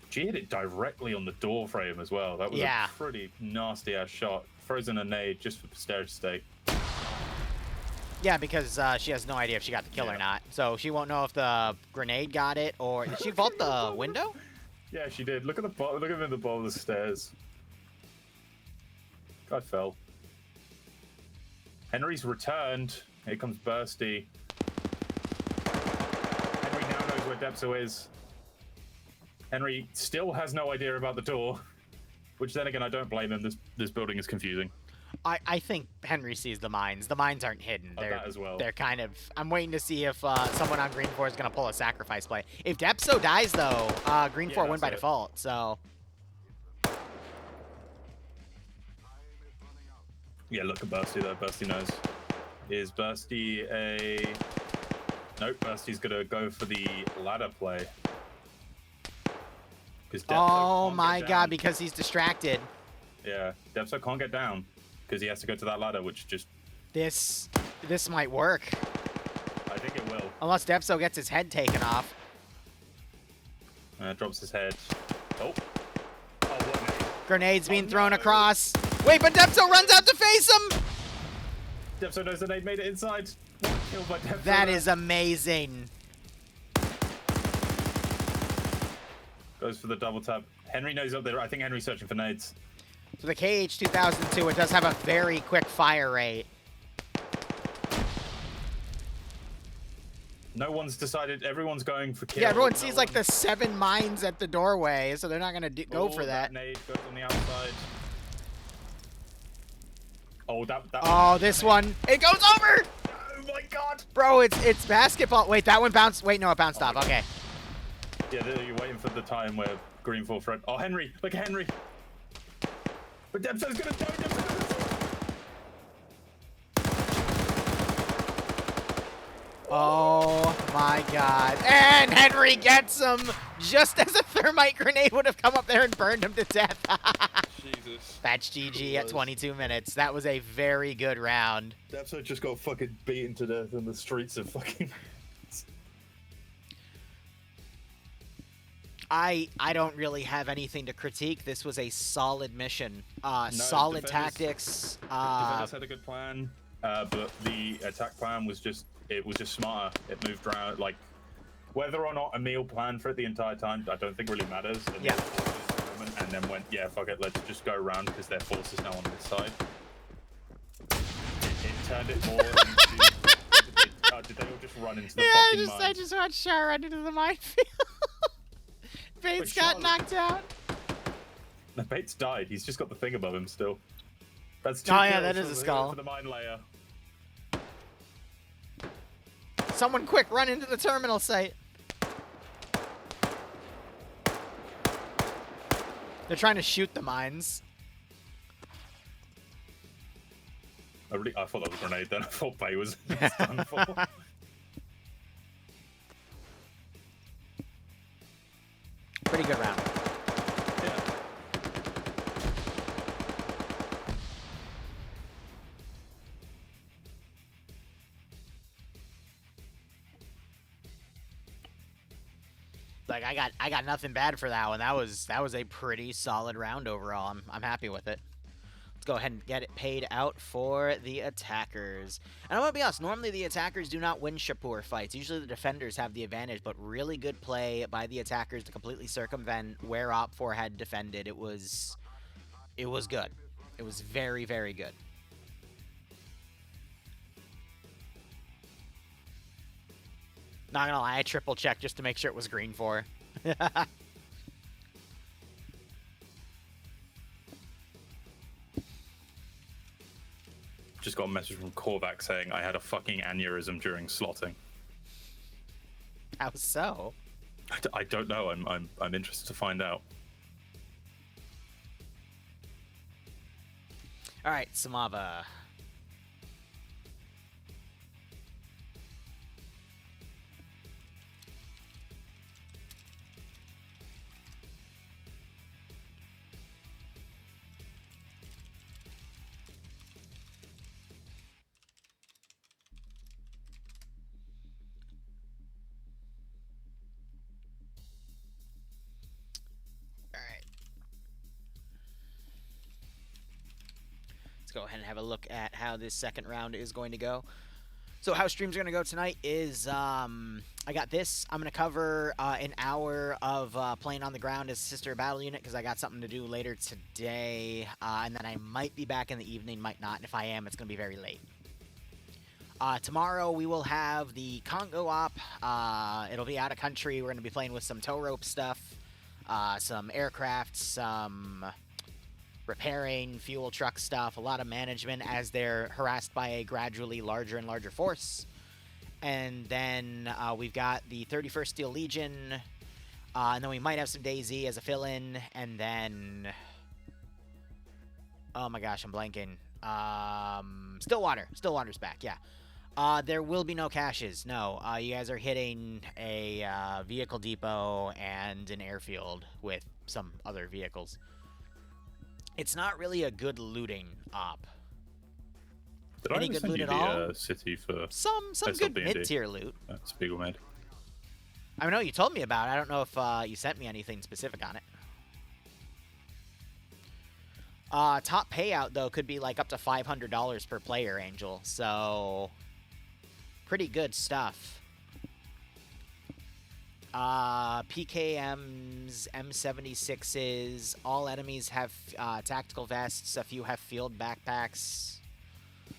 She hit it directly on the door frame as well. That was a pretty nasty-ass shot. Frozen a nade just for posterity's sake. Yeah, because she has no idea if she got the kill or not. So she won't know if the grenade got it or... Did she vault the window? Yeah, she did. Look at the look at him in the bottom of the stairs. God fell. Henry's returned. Here comes Bursty. Henry now knows where Depso is. Henry still has no idea about the door, which then again, I don't blame him. This building is confusing. I think Henry sees the mines. The mines aren't hidden. That as well. They're kind of... I'm waiting to see if someone on Green 4 is going to pull a sacrifice play. If Depso dies, though, Green 4 win by default, so... Yeah, look at Bursty, though. Bursty knows. Is Bursty a... Nope, Bursty's going to go for the ladder play. Oh my god, because he's distracted. Yeah, Depso can't get down because he has to go to that ladder, which just... This might work. I think it will. Unless Depso gets his head taken off. Drops his head. Oh. Oh, what? Grenades being thrown across. Wait, but Depso runs out to face him! Depso knows that they made it inside. Killed by Depso. That is amazing. Goes for the double tap. Henry knows up there. I think Henry's searching for nades. So the KH-2002, it does have a very quick fire rate. No one's decided. Everyone's going for kill. Yeah, everyone sees like the 7 mines at the doorway, so they're not going to go for that. Nade goes on the outside. Oh, Oh, this one. It goes over! Oh my god! Bro, it's basketball. Wait, that one bounced. Wait, no, it bounced off. Okay. Yeah, you're waiting for the time where Green 4 front. Oh, Henry! Look at Henry! But Depso's gonna die! Oh my god. And Henry gets him just as a thermite grenade would have come up there and burned him to death. Jesus. That's GG at 22 minutes. That was a very good round. Depso just got fucking beaten to death in the streets of fucking... I don't really have anything to critique. This was a solid mission. Solid tactics. Defenders had a good plan, but the attack plan was just smarter. It moved around, like, whether or not Emil planned for it the entire time, I don't think really matters. Yeah. And then went, yeah, fuck it, let's just go around because their force is now on this side. It turned it more into... did they all just run into the fucking mine? I just watched Char run into the minefield. Bates got knocked out. No, Bates died. He's just got the thing above him still. That's 2 Oh yeah, kills that is a skull. For the mine layer. Someone quick, run into the terminal site. They're trying to shoot the mines. I thought that was a grenade then. I thought Bay was done for. Pretty good round. Yeah. Like I got nothing bad for that one. That was a pretty solid round overall. I'm happy with it. Let's go go ahead and get it paid out for the attackers. And I'm going to be honest, normally the attackers do not win Shapur fights. Usually the defenders have the advantage, but really good play by the attackers to completely circumvent where Op4 had defended. It was good. It was very, very good. Not gonna lie, I triple checked just to make sure it was green 4. Just got a message from Korvac saying I had a fucking aneurysm during slotting. How so? I don't know. I'm interested to find out. All right, Samava. Let's go ahead and have a look at how this second round is going to go. So how streams are going to go tonight is, I got this. I'm going to cover an hour of playing on the ground as a sister battle unit because I got something to do later today. And then I might be back in the evening, might not. And if I am, it's going to be very late. Tomorrow we will have the Congo op. It'll be out of country. We're going to be playing with some tow rope stuff, some aircraft, some repairing, fuel truck stuff, a lot of management as they're harassed by a gradually larger and larger force. And then we've got the 31st Steel Legion, and then we might have some DayZ as a fill-in, and then... Oh my gosh, I'm blanking. Stillwater's back, yeah. There will be no caches, no. You guys are hitting a vehicle depot and an airfield with some other vehicles. It's not really a good looting op. Did Any I good send loot you at the all? city for Some good mid-tier loot. Spiegel made. I know you told me about it. I don't know if you sent me anything specific on it. Top payout, though, could be like up to $500 per player, Angel. So, pretty good stuff. PKMs, M76s, all enemies have tactical vests, a few have field backpacks.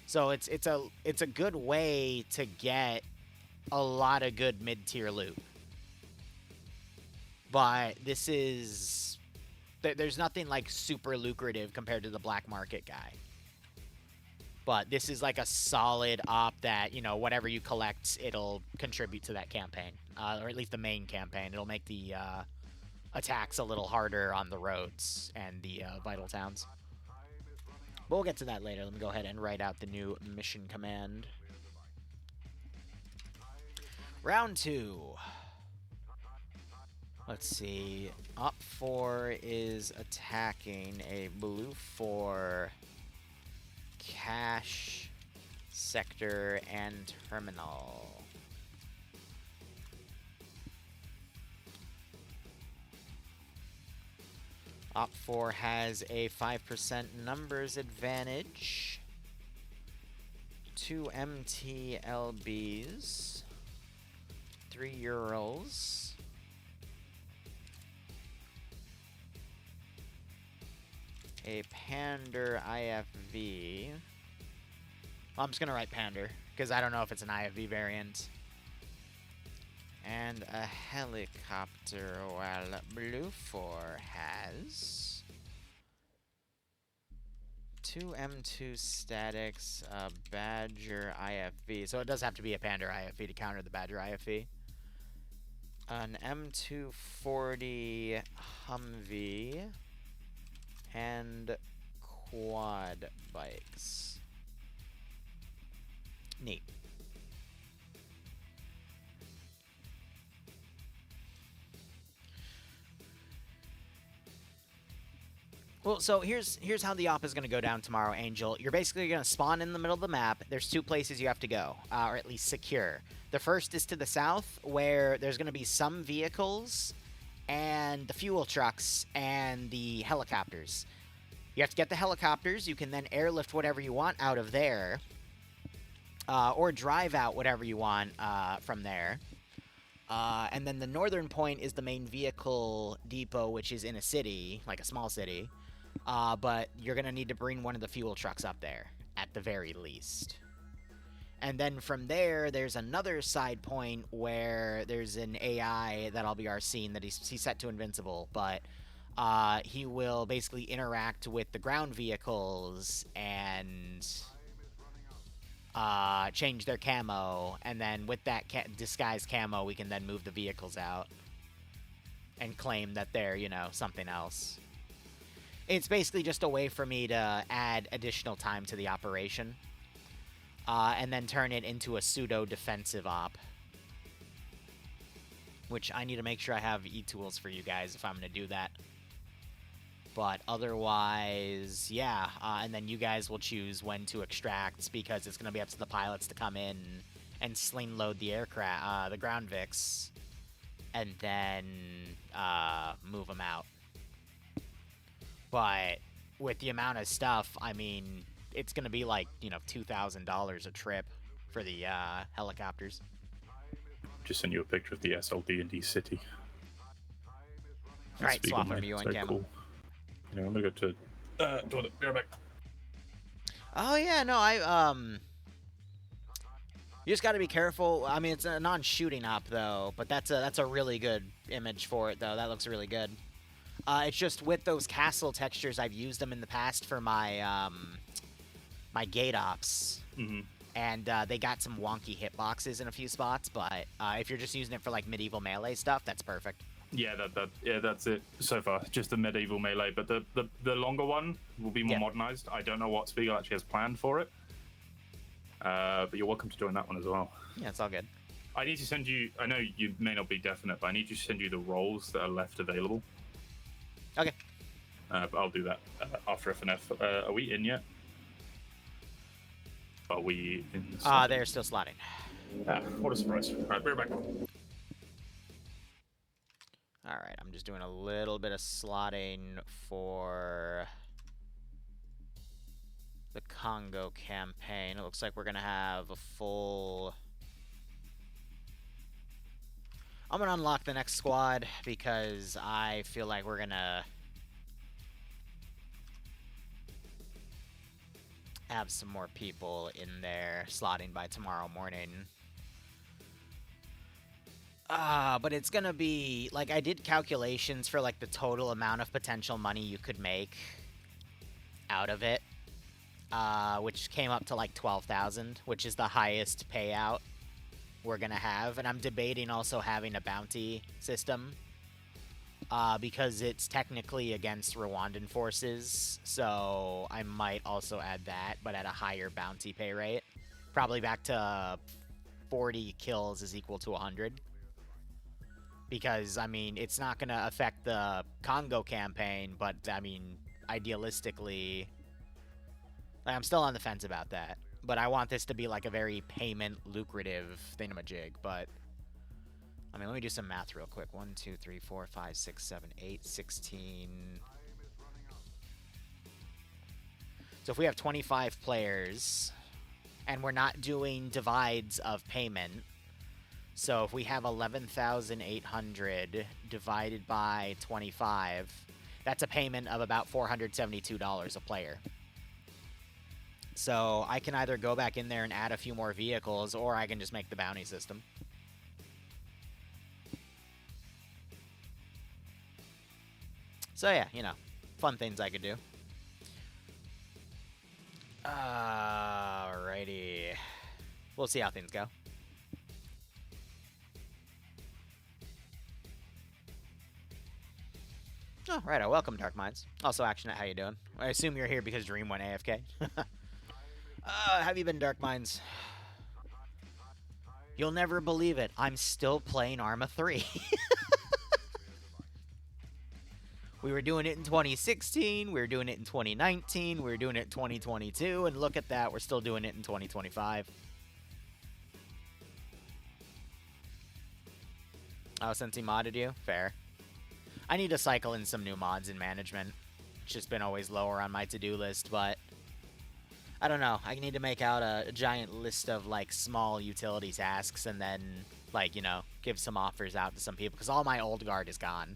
So it's a good way to get a lot of good mid-tier loot. But this is... There's nothing like super lucrative compared to the black market guy. But this is like a solid op that, you know, whatever you collect, it'll contribute to that campaign. Or at least the main campaign. It'll make the attacks a little harder on the roads and the vital towns. But we'll get to that later. Let me go ahead and write out the new mission command. Round 2. Let's see. Op 4 is attacking a blue 4 cache, sector, and terminal. Op 4 has a 5% numbers advantage. 2 MTLBs. 3 Urals. A Pander IFV. Well, I'm just going to write Pander, because I don't know if it's an IFV variant. And a helicopter, while Blue 4 has 2 M2 statics, a Badger IFV. So it does have to be a Pander IFV to counter the Badger IFV. An M240 Humvee. And quad bikes. Neat. Well, so here's how the op is going to go down tomorrow, Angel. You're basically going to spawn in the middle of the map. There's 2 places you have to go, or at least secure. The first is to the south, where there's going to be some vehicles and the fuel trucks and the helicopters. You have to get the helicopters. You can then airlift whatever you want out of there. Or drive out whatever you want from there. And then the northern point is the main vehicle depot, which is in a city, like a small city. But you're going to need to bring one of the fuel trucks up there, at the very least. And then from there, there's another side point where there's an AI that'll be our scene that he's set to invincible, but he will basically interact with the ground vehicles and change their camo, and then with that disguised camo, we can then move the vehicles out and claim that they're, you know, something else. It's basically just a way for me to add additional time to the operation. And then turn it into a pseudo-defensive op. Which I need to make sure I have e-tools for you guys if I'm going to do that. But otherwise, yeah. And then you guys will choose when to extract, because it's going to be up to the pilots to come in and sling load the aircraft, the ground VIX, and then move them out. But with the amount of stuff, I mean, it's going to be like, you know, $2,000 a trip for the helicopters. Just sent you a picture of the SLD city. Alright, swap from you and camo. Cool. You know, I'm going to go to... toilet. Be right back. Oh, yeah, no, you just got to be careful. I mean, it's a non-shooting op, though, but that's a really good image for it, though. That looks really good. It's just with those castle textures, I've used them in the past for my... my gate ops, and they got some wonky hitboxes in a few spots, but if you're just using it for like medieval melee stuff, that's perfect. Yeah, that's it so far. Just the medieval melee, but the longer one will be more modernized. I don't know what Spiegel actually has planned for it, but you're welcome to join that one as well. Yeah, it's all good. I need to send you. I know you may not be definite, but I need to send you the roles that are left available. Okay. But I'll do that after FNF. Are we in yet? Are we in the they're still slotting. What a surprise. Alright, be right back. Alright, I'm just doing a little bit of slotting for the Congo campaign. It looks like we're going to have a full... I'm going to unlock the next squad because I feel like we're going to have some more people in there slotting by tomorrow morning. But it's gonna be, like, I did calculations for, like, the total amount of potential money you could make out of it, which came up to, like, 12,000, which is the highest payout we're gonna have. And I'm debating also having a bounty system, because it's technically against Rwandan forces, so I might also add that, but at a higher bounty pay rate. Probably back to 40 kills is equal to 100. Because, I mean, it's not going to affect the Congo campaign, but, I mean, idealistically, I'm still on the fence about that. But I want this to be, like, a very payment lucrative thingamajig, but... I mean, let me do some math real quick. 1, 2, 3, 4, 5, 6, 7, 8, 16. So if we have 25 players, and we're not doing divides of payment, so if we have 11,800 divided by 25, that's a payment of about $472 a player. So I can either go back in there and add a few more vehicles, or I can just make the bounty system. So yeah, you know, fun things I could do. Alrighty. We'll see how things go. Oh, righto. Welcome, Dark Minds. Also, ActionNet, how you doing? I assume you're here because Dream went AFK. Have you been, Dark Minds? You'll never believe it. I'm still playing Arma 3. We were doing it in 2016, we were doing it in 2019, we were doing it in 2022, and look at that, we're still doing it in 2025. Oh, since he modded you? Fair. I need to cycle in some new mods in management, That's just been always lower on my to-do list, but I don't know. I need to make out a giant list of, like, small utility tasks and then, like, you know, give some offers out to some people, because all my old guard is gone.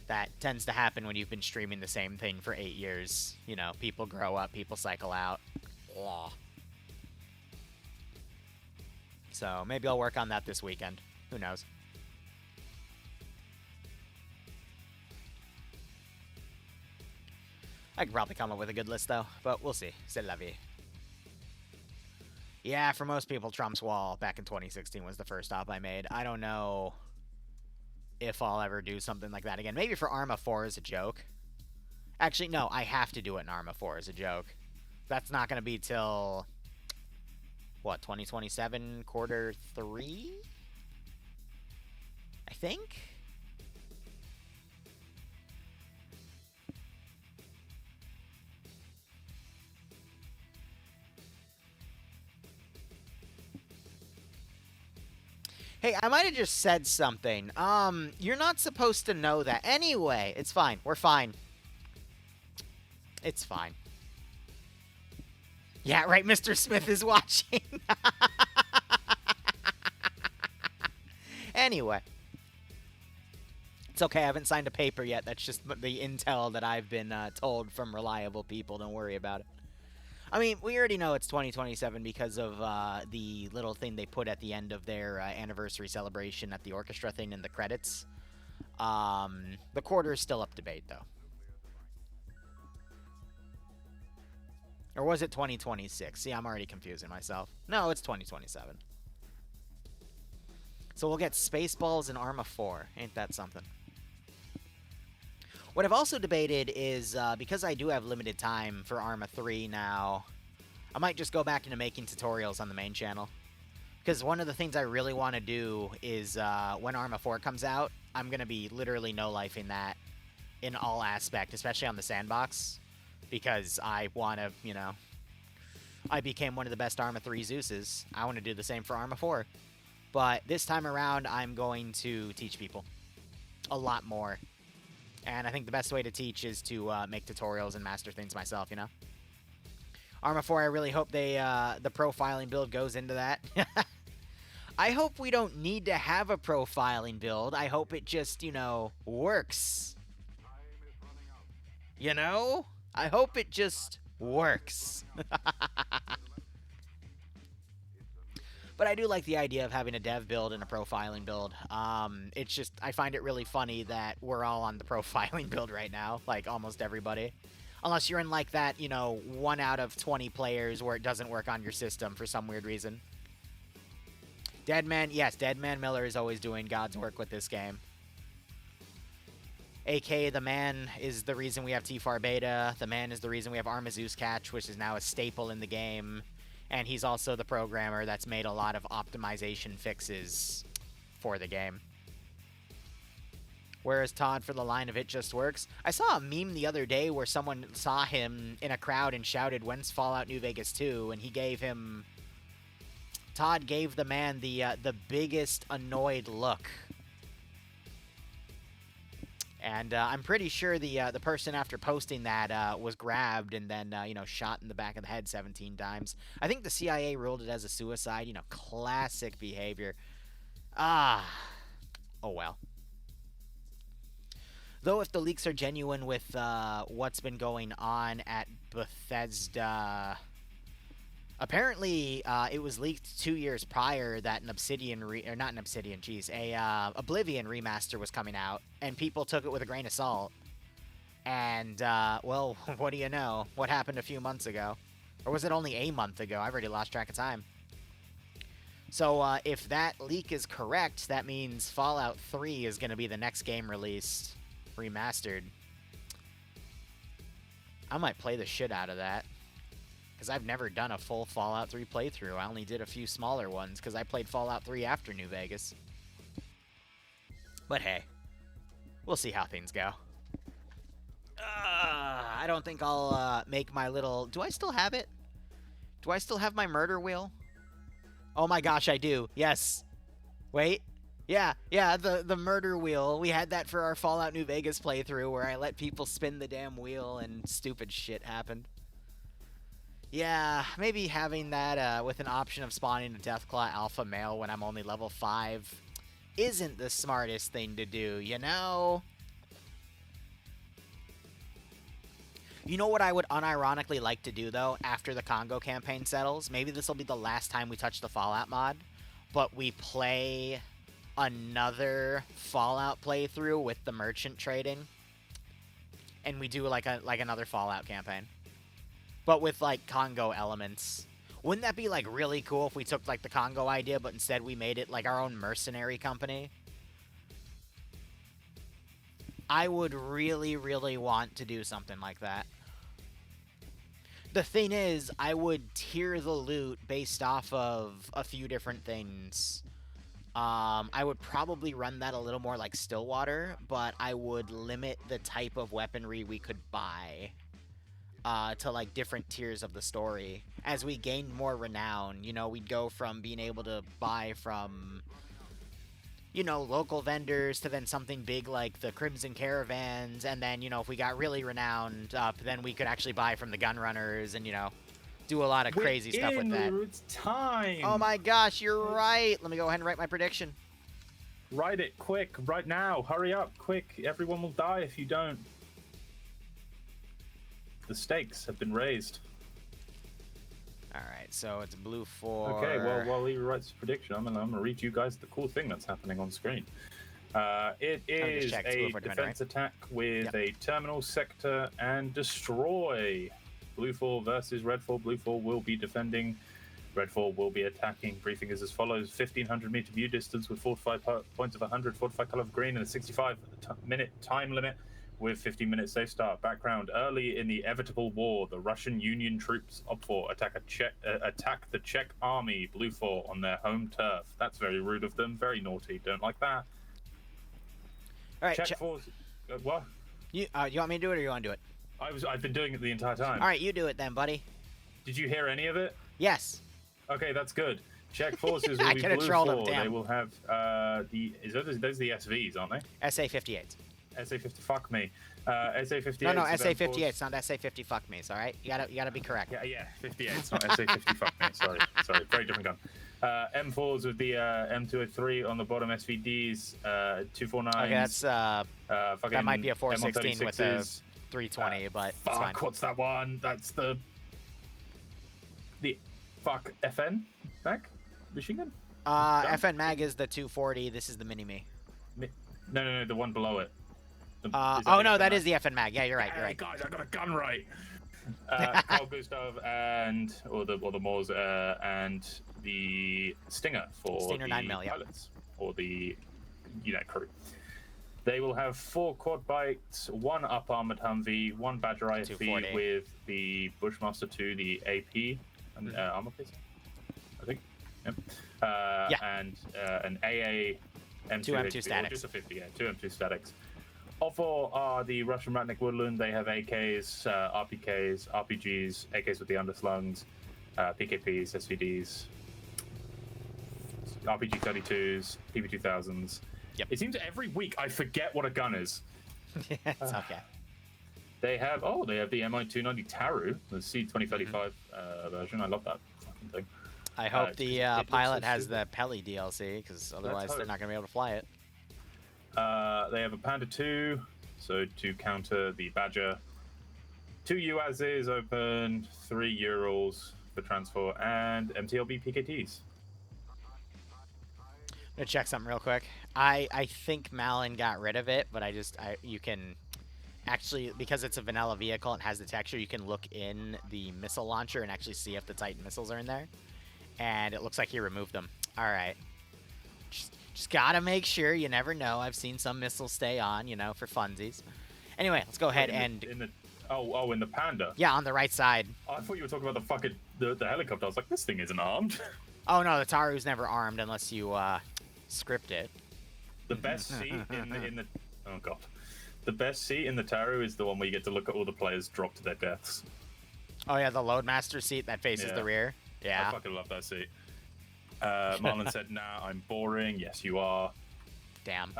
That tends to happen when you've been streaming the same thing for 8 years. You know, people grow up, people cycle out. Ugh. So maybe I'll work on that this weekend. Who knows? I could probably come up with a good list, though, but we'll see. C'est la vie. Yeah, for most people, Trump's Wall back in 2016 was the first stop I made. I don't know if I'll ever do something like that again. Maybe for Arma 4 as a joke. Actually, no, I have to do it in Arma 4 as a joke. That's not going to be till, what, 2027, quarter 3? I think? Hey, I might have just said something. You're not supposed to know that. Anyway, it's fine. We're fine. It's fine. Yeah, right, Mr. Smith is watching. Anyway. It's okay, I haven't signed a paper yet. That's just the intel that I've been told from reliable people. Don't worry about it. I mean, we already know it's 2027 because of the little thing they put at the end of their anniversary celebration at the orchestra thing in the credits. The quarter is still up to date, though. Or was it 2026? See, I'm already confusing myself. No, it's 2027. So we'll get Spaceballs and Arma 4. Ain't that something? What I've also debated is, because I do have limited time for Arma 3 now, I might just go back into making tutorials on the main channel. Because one of the things I really want to do is, when Arma 4 comes out, I'm going to be literally no-lifing that in all aspect, especially on the sandbox. Because I want to, you know, I became one of the best Arma 3 Zeuses. I want to do the same for Arma 4. But this time around, I'm going to teach people a lot more. And I think the best way to teach is to make tutorials and master things myself, you know? Arma 4, I really hope they the profiling build goes into that. I hope we don't need to have a profiling build. I hope it just, you know, works. You know? I hope it just works. But I do like the idea of having a dev build and a profiling build. It's just, I find it really funny that we're all on the profiling build right now. Like, almost everybody. Unless you're in, like, that, you know, 1 out of 20 players where it doesn't work on your system for some weird reason. Deadman, yes, Deadman Miller is always doing God's work with this game. AK, the man is the reason we have T-FAR Beta. The man is the reason we have Arma Zeus Catch, which is now a staple in the game. And he's also the programmer that's made a lot of optimization fixes for the game. Where is Todd for the line of "It Just Works"? I saw a meme the other day where someone saw him in a crowd and shouted, "When's Fallout New Vegas 2?" And he gave him... Todd gave the man the biggest annoyed look. And I'm pretty sure the person after posting that was grabbed and then, you know, shot in the back of the head 17 times. I think the CIA ruled it as a suicide. You know, classic behavior. Ah. Oh, well. Though if the leaks are genuine with what's been going on at Bethesda... Apparently, it was leaked 2 years prior that an Obsidian, or not an Obsidian, geez, Oblivion remaster was coming out, and people took it with a grain of salt. And, well, what do you know? What happened a few months ago? Or was it only a month ago? I've already lost track of time. So, if that leak is correct, that means Fallout 3 is going to be the next game released, remastered. I might play the shit out of that. Because I've never done a full Fallout 3 playthrough. I only did a few smaller ones because I played Fallout 3 after New Vegas. But hey, we'll see how things go. I don't think I'll make my little... Do I still have it? Do I still have my murder wheel? Oh my gosh, I do. Yes. Wait. Yeah, the murder wheel. We had that for our Fallout New Vegas playthrough where I let people spin the damn wheel and stupid shit happened. Yeah, maybe having that with an option of spawning a Deathclaw Alpha male when I'm only level 5 isn't the smartest thing to do, you know? You know what I would unironically like to do, though, after the Congo campaign settles? Maybe this will be the last time we touch the Fallout mod, but we play another Fallout playthrough with the merchant trading, and we do like another Fallout campaign, but with like Congo elements. Wouldn't that be like really cool if we took like the Congo idea, but instead we made it like our own mercenary company? I would really, really want to do something like that. The thing is, I would tier the loot based off of a few different things. I would probably run that a little more like Stillwater, but I would limit the type of weaponry we could buy to like different tiers of the story. As we gained more renown, you know, we'd go from being able to buy from, you know, local vendors to then something big like the Crimson Caravans, and then, you know, if we got really renowned up, then we could actually buy from the Gunrunners and, you know, do a lot of crazy stuff with that. It's time. Oh my gosh, you're right. Let me go ahead and write my prediction. Write it quick, right now. Hurry up, quick. Everyone will die if you don't. The stakes have been raised. Alright, so it's blue 4. Okay, well, while Liru writes the prediction, I'm gonna read you guys the cool thing that's happening on screen. It is a defense attack with a terminal, sector, and destroy. Blue 4 versus Red 4. Blue 4 will be defending. Red 4 will be attacking. Briefing is as follows: 1,500 meter view distance with 45 points of 100, 45 color of green, and a 65-minute time limit with 15 minutes safe start. Background: early in the inevitable war, the Russian Union troops OP4 attack the Czech army, Blue 4, on their home turf. That's very rude of them. Very naughty. Don't like that. All right, Czech force. What? You want me to do it, or you want to do it? I've been doing it the entire time. All right, you do it then, buddy. Did you hear any of it? Yes. Okay, that's good. Czech forces will be Blue 4. They will have those are the SVs, aren't they? SA-58. SA-50. Fuck me. SA-58. No, SA-58. It's not SA-50. Fuck me. All right. You gotta be correct. Yeah. 58. It's not SA-50. Fuck me. Sorry. Very different gun. M4s with the M203 on the bottom. SVDs. 249s. Okay, that's that might be a 416 with a 320, but fuck, fine. What's that one? That's the FN mag machine gun. FN mag is the 240. This is the mini-me. No, the one below it. That is the FN mag. Yeah, you're right. You're right. Guys, I got a gun right. Carl Gustav or the Moors and the Stinger for Stinger the 9mm, pilots or the crew. They will have 4 quad bikes, 1 up armored Humvee, 1 Badger IFV with the Bushmaster 2, the AP armor piece, I think. Yep. And an AA M2 M2 statics. Just a 50, 2 M2 statics. All are the Russian Ratnik Woodland. They have AKs, RPKs, RPGs, AKs with the underslungs, PKPs, SVDs, RPG 32s, PB 2000s. Yep. It seems every week I forget what a gun is. It's okay. They have the MI290 Taru, the C2035 version. I love that fucking thing. I hope the pilot has the Peli DLC, because otherwise they're not going to be able to fly it. They have a Panda 2, so to counter the Badger. 2 UAZs open, 3 Urals for transport, and MTLB PKTs. I'm going to check something real quick. I think Malin got rid of it, but you can actually, because it's a vanilla vehicle and has the texture, you can look in the missile launcher and actually see if the Titan missiles are in there. And it looks like he removed them. All right. Just gotta make sure. You never know. I've seen some missiles stay on, for funsies. Anyway, let's go ahead in the Panda. Yeah, on the right side. Oh, I thought you were talking about the fucking the helicopter. I was like, this thing isn't armed. Oh no, the Taru's never armed unless you script it. The best seat in the oh god, the best seat in the Taru is the one where you get to look at all the players drop to their deaths. Oh yeah, the Loadmaster seat that faces the rear. Yeah, I fucking love that seat. Marlon said, "Nah, I'm boring." Yes, you are. Damn.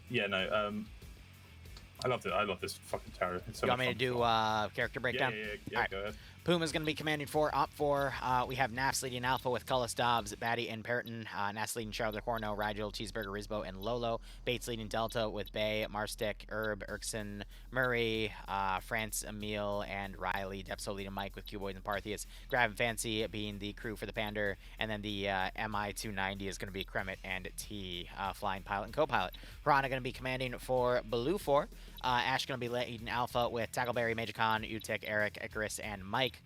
Yeah, no. I love it. I love this fucking terror. It's so you want me to do character breakdown? Yeah, right. Go ahead. Puma's going to be commanding 4, Op 4. We have Nafs leading Alpha with Cullis, Dobbs, Batty, and Perton. Nas leading Charles Corno, Rigel, Cheeseburger, Risbo, and Lolo. Bates leading Delta with Bay, Marstick, Herb, Erkson, Murray, France, Emil, and Riley. Depso leading Mike with Q-Boys and Parthius. Grab and Fancy being the crew for the Pander. And then the MI-290 is going to be Kremet and T, flying pilot and co-pilot. Piranha going to be commanding for Baloo 4. Ash going to be leading Alpha with Tackleberry, Major Khan, Utek, Eric, Icarus, and Mike.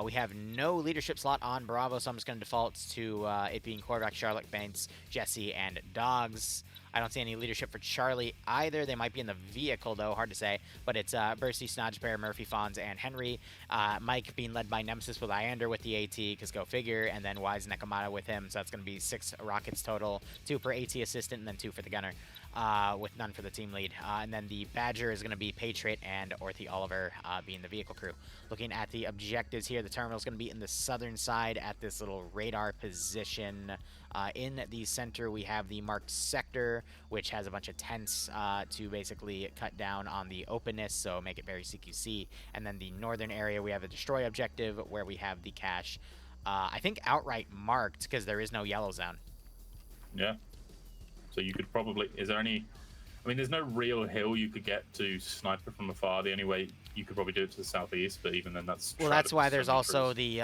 We have no leadership slot on Bravo, so I'm just going to default to it being quarterback Charlotte, Banks, Jesse, and Dogs. I don't see any leadership for Charlie either. They might be in the vehicle, though. Hard to say. But it's Bursty, Snodgebear, Murphy, Fonz, and Henry. Mike being led by Nemesis with Iander with the AT, because go figure. And then Wise Nekomata with him. So that's going to be 6 rockets total. 2 per AT assistant, and then 2 for the gunner. With none for the team lead. And then the Badger is going to be Patriot and Orthy Oliver being the vehicle crew. Looking at the objectives here, the terminal is going to be in the southern side at this little radar position. In the center, we have the marked sector, which has a bunch of tents to basically cut down on the openness, so make it very CQC. And then the northern area, we have a destroy objective where we have the cache. I think outright marked because there is no yellow zone. Yeah. So you could probably, is there any, I mean, there's no real hill you could get to sniper from afar. The only way you could probably do it to the southeast, but even then that's... Well, that's why there's also the,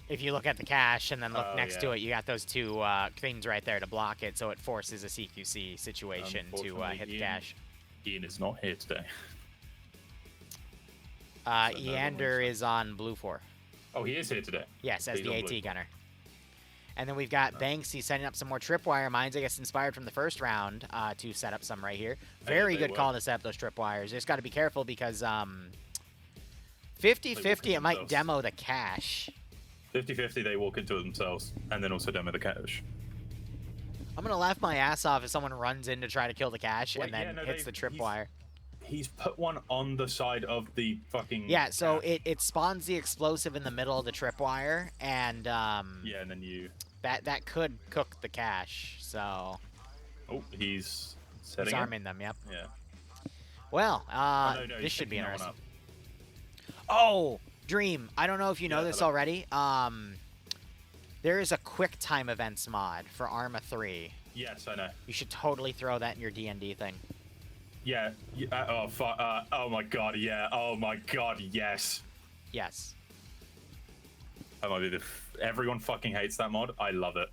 if you look at the cache and then look next to it, you got those 2 things right there to block it, so it forces a CQC situation to hit the cache. Ian is not here today. Eander is on Blue 4. Oh, he is here today? Yes, as the AT gunner. And then we've got Banks. He's setting up some more tripwire mines, I guess inspired from the first round, to set up some right here. Very good call to set up those tripwires. Just got to be careful because 50-50, it might demo the cache. 50-50, they walk into it themselves, and then also demo the cache. I'm going to laugh my ass off if someone runs in to try to kill the cache and then hits the tripwire. He's put one on the side of the fucking... Yeah, so it spawns the explosive in the middle of the tripwire, and... yeah, and then you... That could cook the cache, so... Oh, he's setting He's arming them, yep. Yeah. Well, no, this should be interesting. Up. Oh, Dream, I don't know if you know this already. There is a quick time events mod for Arma 3. Yes, I know. You should totally throw that in your D&D thing. Yeah. Oh, fuck. Oh, my God, yeah. Oh, my God, yes. Yes. That might be the... Everyone fucking hates that mod. I love it.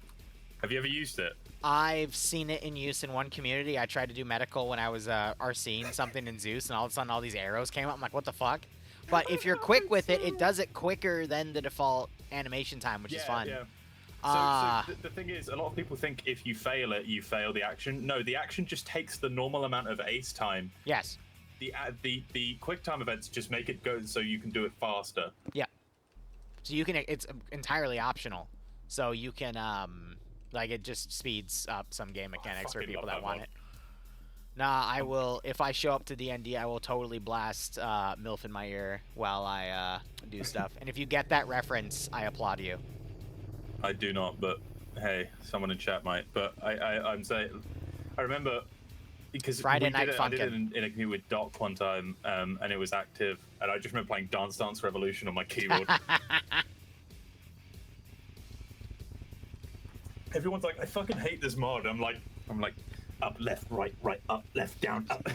Have you ever used it? I've seen it in use in one community. I tried to do medical when I was RCing something in Zeus, and all of a sudden all these arrows came up. I'm like, what the fuck? But if you're quick with it, it does it quicker than the default animation time, which is fun. Yeah. So the thing is, a lot of people think if you fail it, you fail the action. No, the action just takes the normal amount of ace time. Yes. The quick time events just make it go so you can do it faster. Yeah. So you can, it's entirely optional. So you can, like, it just speeds up some game mechanics for people that want it. Nah, I will, if I show up to D&D, I will totally blast MILF in my ear while I do stuff. And if you get that reference, I applaud you. I do not, but hey, someone in chat might. But I'm saying, I remember because Friday Night I did it in a queue with Doc one time, and it was active, and I just remember playing Dance Dance Revolution on my keyboard. Everyone's like, I fucking hate this mod. I'm like, up, left, right, up, left, down, up.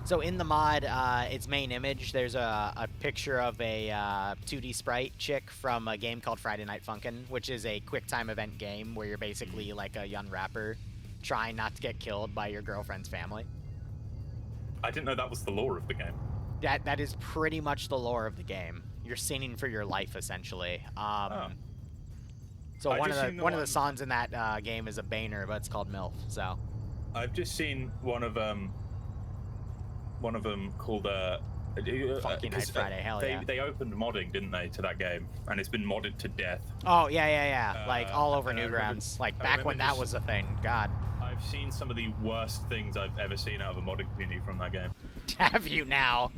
So in the mod, its main image, there's a picture of a 2D sprite chick from a game called Friday Night Funkin', which is a quick time event game where you're basically like a young rapper trying not to get killed by your girlfriend's family. I didn't know that was the lore of the game. That is pretty much the lore of the game. You're singing for your life, essentially. So one of the songs in that game is a banger, but it's called MILF. So I've just seen one of them called Funky Night Friday. Hell yeah! They opened modding, didn't they, to that game, and it's been modded to death. Oh yeah. Like all over Newgrounds. Like back when that was a thing. God. I've seen some of the worst things I've ever seen out of a modding community from that game. Have you now?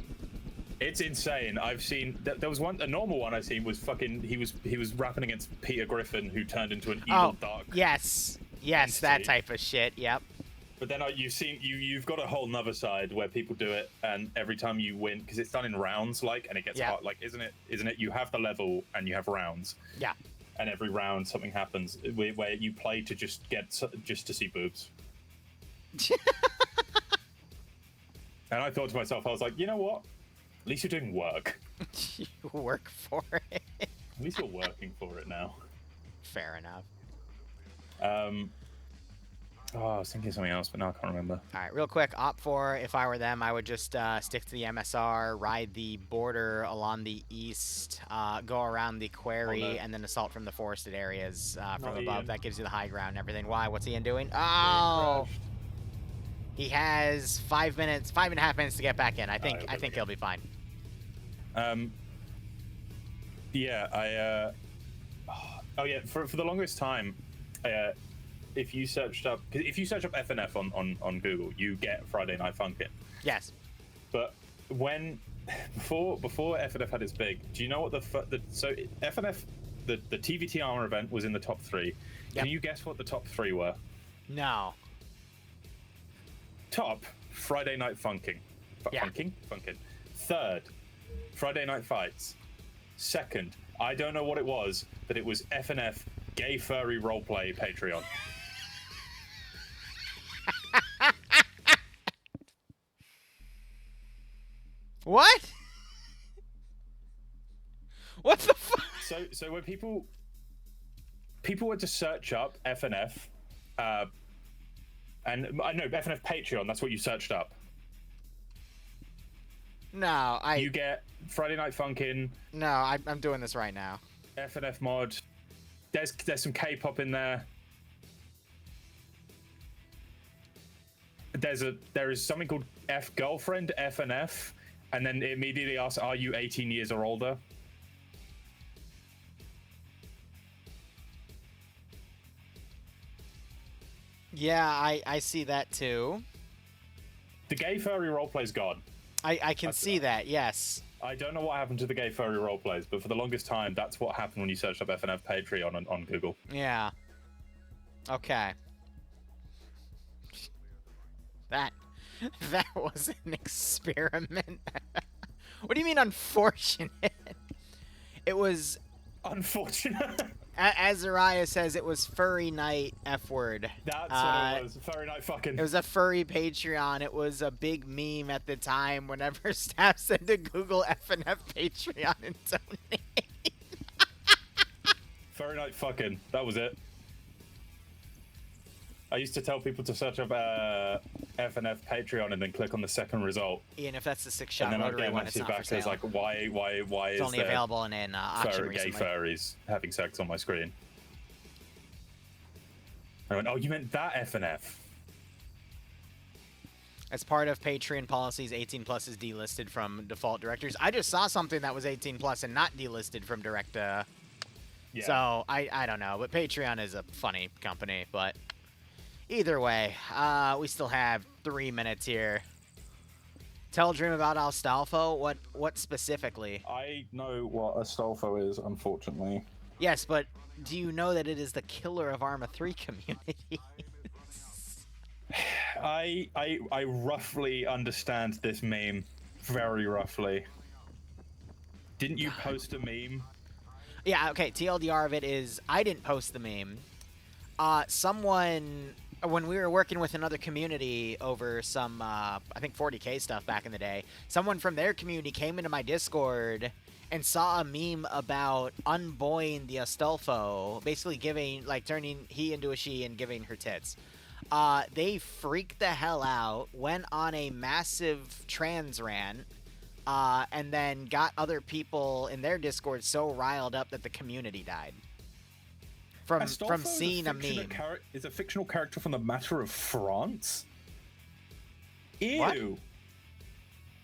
It's insane. I've seen there was a normal one I've seen was fucking he was rapping against Peter Griffin, who turned into an evil dark. Yes. Yes, that type of shit. Yep. But then you've got a whole nother side where people do it, and every time you win, because it's done in rounds, and it gets hard. Like, isn't it? You have the level and you have rounds. Yeah. And every round something happens where you play to just to see boobs. And I thought to myself, I was like, you know what? At least you're doing work. You work for it. At least you're working for it now. Fair enough. I was thinking of something else, but now I can't remember. All right, real quick, Op4, if I were them, I would just stick to the MSR, ride the border along the east, go around the quarry, and then assault from the forested areas from above. Ian. That gives you the high ground and everything. Why? What's Ian doing? Oh! He has 5.5 minutes to get back in. I think he'll be fine. Yeah, for the longest time, if you search up FNF on Google, you get Friday Night Funkin'. Yes. But before FNF had its big, do you know what so FNF the TVT Armor event was in the top 3. Yep. Can you guess what the top 3 were? No. Top, Friday Night Funkin'. Funkin'. Third, Friday Night Fights. Second, I don't know what it was, but it was FNF Gay Furry Roleplay Patreon. What? What the fuck? So when people were to search up FNF, and I know FNF Patreon, that's what you searched up. No, You get Friday Night Funkin'. No, I'm doing this right now. FNF mod. There's some K-pop in there. There is something called F-Girlfriend FNF, and then it immediately asks, "Are you 18 years or older?" Yeah, I see that too. The gay furry roleplay's gone. I can see that, yes. I don't know what happened to the gay furry roleplays, but for the longest time, that's what happened when you searched up FNF Patreon on Google. Yeah. Okay. That was an experiment. What do you mean unfortunate? It was... Unfortunate? Azariah says it was Furry Night F-word. That's what it was. Furry Night Fucking. It was a furry Patreon. It was a big meme at the time whenever staff said to Google FNF Patreon and donate. Furry Night Fucking. That was it. I used to tell people to search up FNF Patreon and then click on the second result. Ian, if that's the 6-shot rotary one, it's not for sale. It's like, why it's is only available in auction gay recently. furries having sex on my screen? I went, oh, you meant that FNF? As part of Patreon policies, 18+ is delisted from default directories. I just saw something that was 18+ and not delisted from direct. Yeah. So I don't know, but Patreon is a funny company, but. Either way, we still have 3 minutes here. Tell Dream about Astolfo. What specifically? I know what Astolfo is, unfortunately. Yes, but do you know that it is the killer of Arma 3 communities? I roughly understand this meme. Very roughly. Didn't you post a meme? Yeah, okay, TLDR of it is, I didn't post the meme. Someone... When we were working with another community over some, I think 40K stuff back in the day, someone from their community came into my Discord and saw a meme about unboying the Astolfo, basically turning he into a she and giving her tits. They freaked the hell out, went on a massive trans rant, and then got other people in their Discord so riled up that the community died. From seeing a meme. Is a fictional character from the matter of France? Ew. What?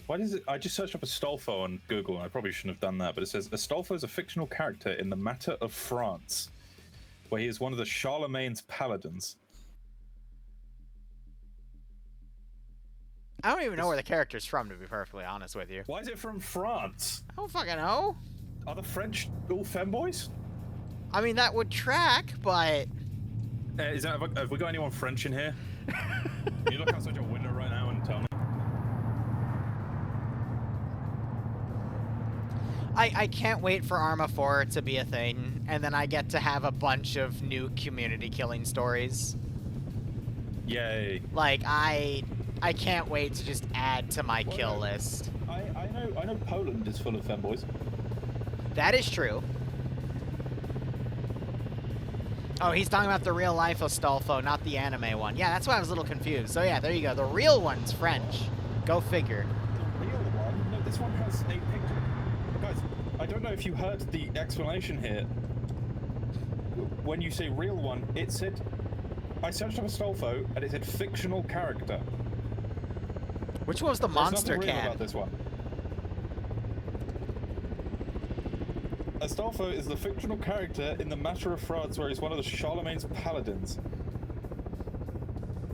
What is it? I just searched up Astolfo on Google, and I probably shouldn't have done that, but it says Astolfo is a fictional character in the matter of France, where he is one of the Charlemagne's paladins. I don't even know where the character's from, to be perfectly honest with you. Why is it from France? I don't fucking know. Are the French all femboys? I mean, that would track, but... Have we got anyone French in here? Can you look outside your window right now and tell me? I can't wait for Arma 4 to be a thing, and then I get to have a bunch of new community killing stories. Yay. Like, I can't wait to just add to my kill list. I know Poland is full of femboys. That is true. Oh, he's talking about the real life Astolfo, not the anime one. Yeah, that's why I was a little confused. So yeah, there you go. The real one's French. Go figure. The real one? No, this one has a picture. Guys, I don't know if you heard the explanation here. When you say real one, it said... I searched up Astolfo, and it said fictional character. Which one was the monster There's nothing real can? about this one. Astolfo is the fictional character in the Matter of France, where he's one of the Charlemagne's paladins.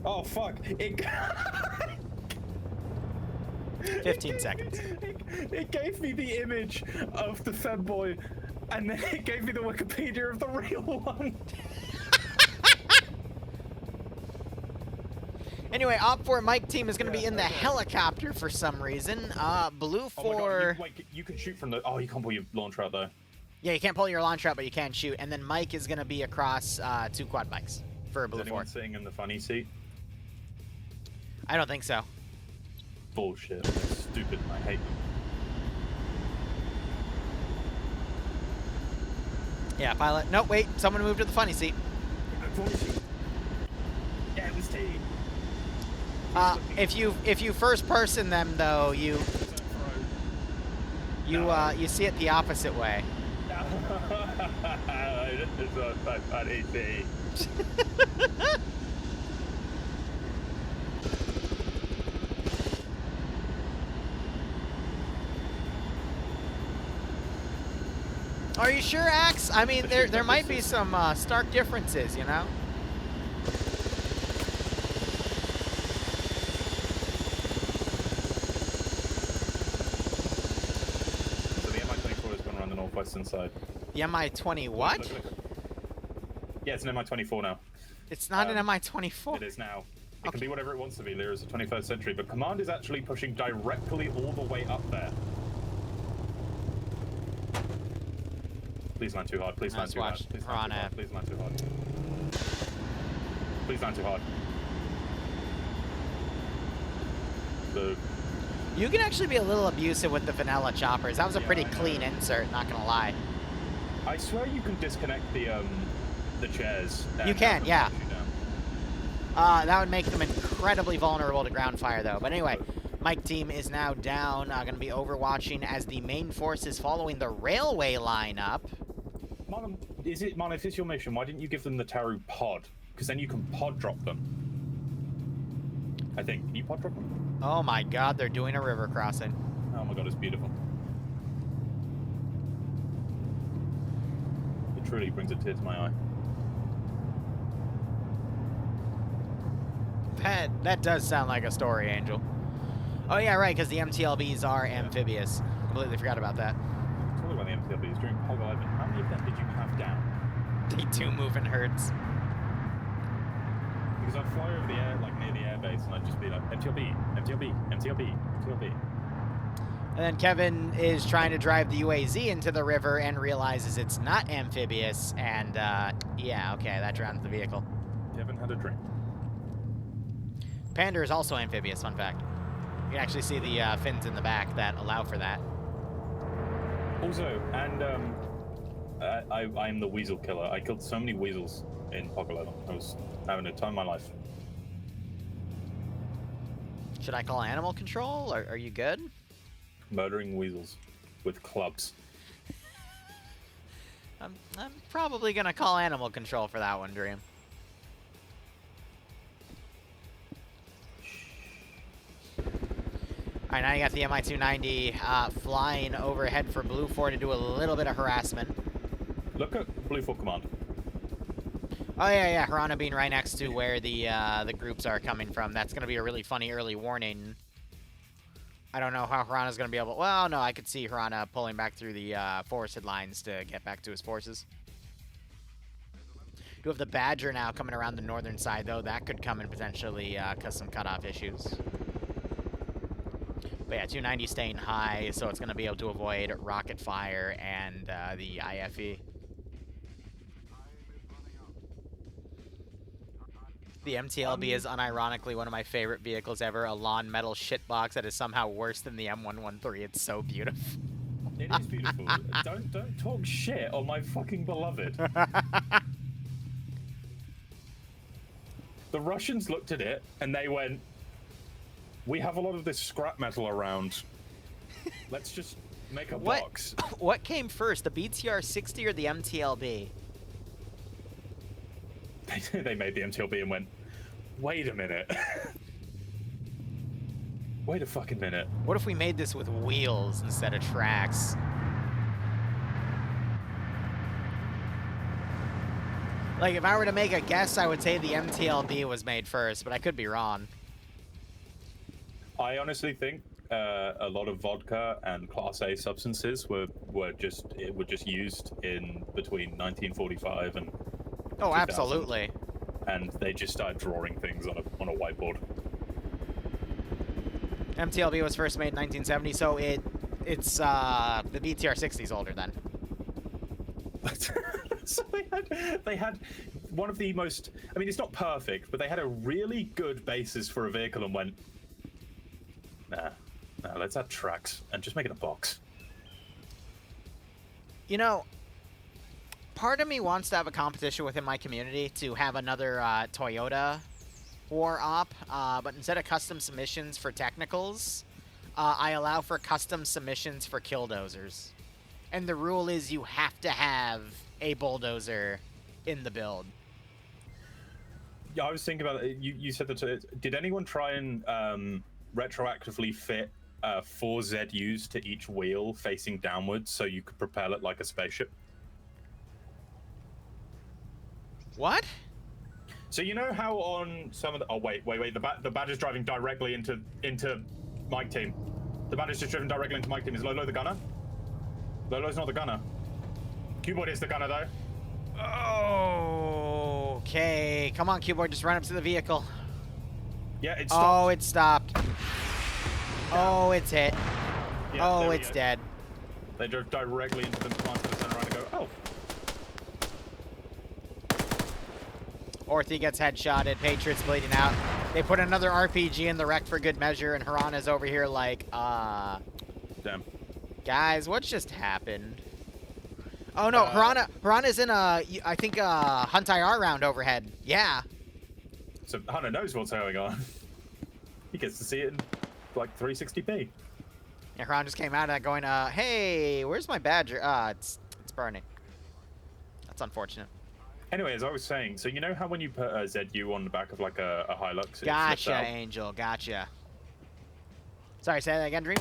Oh fuck! It 15 seconds. It gave me the image of the femboy, and then it gave me the Wikipedia of the real one. Anyway, Op 4 Mike team is going to be in the helicopter for some reason. Blue 4... Oh my God, wait, you can shoot from the... Oh, you can't pull your launcher out though. Yeah, you can't pull your launcher out, but you can shoot. And then Mike is going to be across 2 quad bikes for Blue 4. Is anyone sitting in the funny seat? I don't think so. Bullshit. They're stupid. I hate them. Yeah, pilot. No, wait. Someone moved to the funny seat. Yeah, it was T. If you first person them though, you see it the opposite way. This is a funny thing. Are you sure, Axe? I mean, there might be some stark differences, you know? Western side. The MI-20 what? Look. Yeah, it's an MI-24 now. It's not an MI-24. It is now. It can be whatever it wants to be. Liru is the 21st century, but Command is actually pushing directly all the way up there. Please land too hard. Please land too hard. Please land too hard. Please land too hard. Please land too hard. Look. You can actually be a little abusive with the vanilla choppers. That was a pretty clean insert, not gonna lie. I swear you can disconnect the chairs. You can, yeah. That would make them incredibly vulnerable to ground fire, though. But anyway, Mike team is now down. Going to be overwatching as the main force is following the railway line up. Mon, if it's your mission, why didn't you give them the Taru pod? Because then you can pod drop them. I think. Can you pod drop them? Oh my god, they're doing a river crossing. Oh my god, it's beautiful. It truly brings a tear to my eye. That does sound like a story, Angel. Oh yeah, right, because the MTLBs are amphibious. Completely forgot about that. Talking about the MTLBs, during Pog 11, how many of them did you have down? They do move in herds. Because I'd fly over the air, like near the airbase, and I'd just be like, MTLB, MTLB, MTLB, MTLB. And then Kevin is trying to drive the UAZ into the river and realizes it's not amphibious, and yeah, okay, that drowns the vehicle. Kevin had a dream. Panda is also amphibious, fun fact. You can actually see the fins in the back that allow for that. Also, and I'm the weasel killer. I killed so many weasels in Pog 11. I was having a time of my life. Should I call animal control? Are you good? Murdering weasels with clubs. I'm probably gonna call animal control for that one, Dream. Alright, now you got the Mi-290 flying overhead for Blue 4 to do a little bit of harassment. Look at Blue 4 command. Oh yeah, Hirana being right next to where the groups are coming from. That's gonna be a really funny early warning. I don't know how Hirana's gonna be able. Well, no, I could see Hirana pulling back through the forested lines to get back to his forces. Do have the Badger now coming around the northern side, though. That could come and potentially cause some cutoff issues. But yeah, 290 staying high, so it's going to be able to avoid rocket fire and the IFE. The MTLB is unironically one of my favorite vehicles ever, a lawn metal shitbox that is somehow worse than the M113. It's so beautiful. It is beautiful. Don't talk shit on my fucking beloved. The Russians looked at it and they went, "We have a lot of this scrap metal around. Let's just make a box." What came first, the BTR-60 or the MTLB? They made the MTLB and went, "Wait a minute." Wait a fucking minute. What if we made this with wheels instead of tracks? Like, if I were to make a guess, I would say the MTLB was made first, but I could be wrong. I honestly think a lot of vodka and Class A substances were just used in between 1945 and 2000, absolutely. And they just started drawing things on a whiteboard. MTLB was first made in 1970, so it's the BTR-60's older then. So they had one of the most, I mean, it's not perfect, but they had a really good basis for a vehicle and went, nah, let's add tracks and just make it a box. You know, part of me wants to have a competition within my community to have another Toyota war op, but instead of custom submissions for technicals, I allow for custom submissions for killdozers. And the rule is you have to have a bulldozer in the build. Yeah, I was thinking about it. You said that. Did anyone try and retroactively fit 4 ZUs to each wheel facing downwards so you could propel it like a spaceship? What? So you know how on some of the... Oh, wait. The Badger's driving directly into Mike Team. The Badger's just driven directly into Mike Team. Is Lolo the gunner? Lolo's not the gunner. Q-Board is the gunner, though. Oh, okay. Come on, Q-Board. Just run up to the vehicle. Yeah, it stopped. Oh, it stopped. Oh, it's hit. Yeah, oh, it's dead. They drove directly into the plant to the center and go, oh. Orthy gets headshotted. Patriot's bleeding out. They put another RPG in the wreck for good measure, and Harana's over here like, Damn. Guys, what just happened? Oh, no. Harana's in a, I think, Hunt IR round overhead. Yeah. So Hunter knows what's going on. He gets to see it in, like, 360p. Yeah, Harana just came out of that going, hey, where's my Badger? It's burning. That's unfortunate. Anyway, as I was saying, so you know how when you put a ZU on the back of, like, a Hilux, Gotcha, Angel. Gotcha. Sorry, say that again, Dream?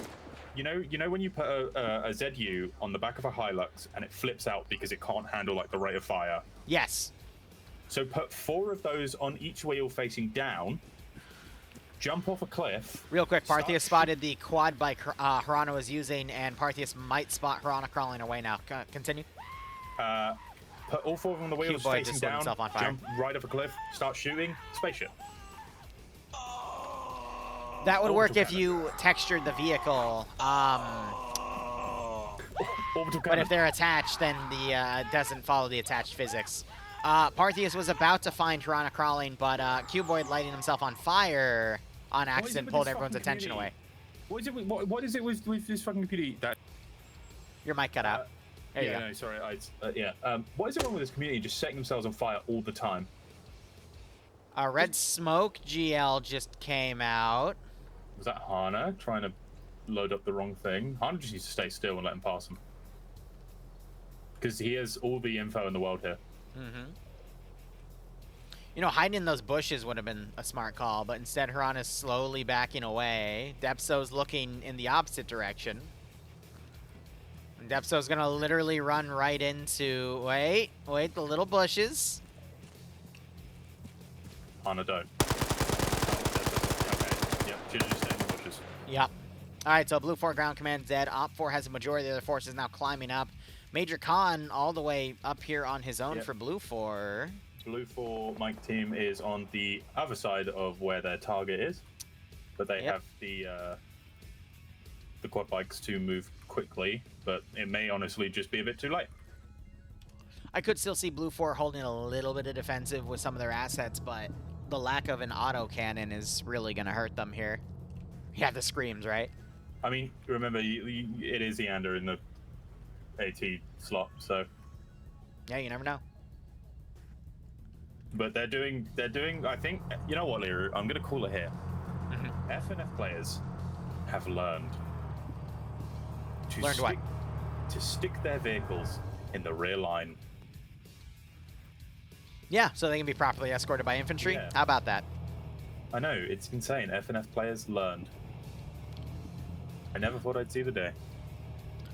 You know when you put a ZU on the back of a Hilux and it flips out because it can't handle like the rate of fire? Yes. So put 4 of those on each wheel facing down, jump off a cliff. Real quick, Parthius spotted the quad bike Harana was using, and Parthius might spot Harana crawling away now. Continue. Put all 4 of them on the wheels facing down, jump right off a cliff, start shooting, spaceship. That would work if you textured the vehicle. But if they're attached, then it doesn't follow the attached physics. Parthius was about to find Harana crawling, but Q-Boyd lighting himself on fire on accident pulled everyone's attention away. What is it with this fucking community that... Your mic cut out. There you go. No, sorry. What is it wrong with this community just setting themselves on fire all the time? Red Smoke GL just came out. Was that Hana trying to load up the wrong thing? Hana just needs to stay still and let him pass him. Because he has all the info in the world here. Mm-hmm. You know, hiding in those bushes would have been a smart call, but instead Harana's slowly backing away. Depso's looking in the opposite direction. And Depso's going to literally run right into... Wait, the little bushes. Hana don't. Yep. All right, so Blue 4 ground command dead. Op 4 has a majority of their forces now climbing up. Major Khan all the way up here on his own for Blue 4. Blue 4 Mike team is on the other side of where their target is, but they have the quad bikes to move quickly, but it may honestly just be a bit too late. I could still see Blue 4 holding a little bit of defensive with some of their assets, but the lack of an auto cannon is really going to hurt them here. Yeah, the screams, right? I mean, remember, it is Eander in the AT slot, so... Yeah, you never know. But they're doing, I think, you know what, Liru, I'm going to call it here. FNF players have learned to stick their vehicles in the rear line. Yeah, so they can be properly escorted by infantry. Yeah. How about that? I know, it's insane. FNF players learned. I never thought I'd see the day.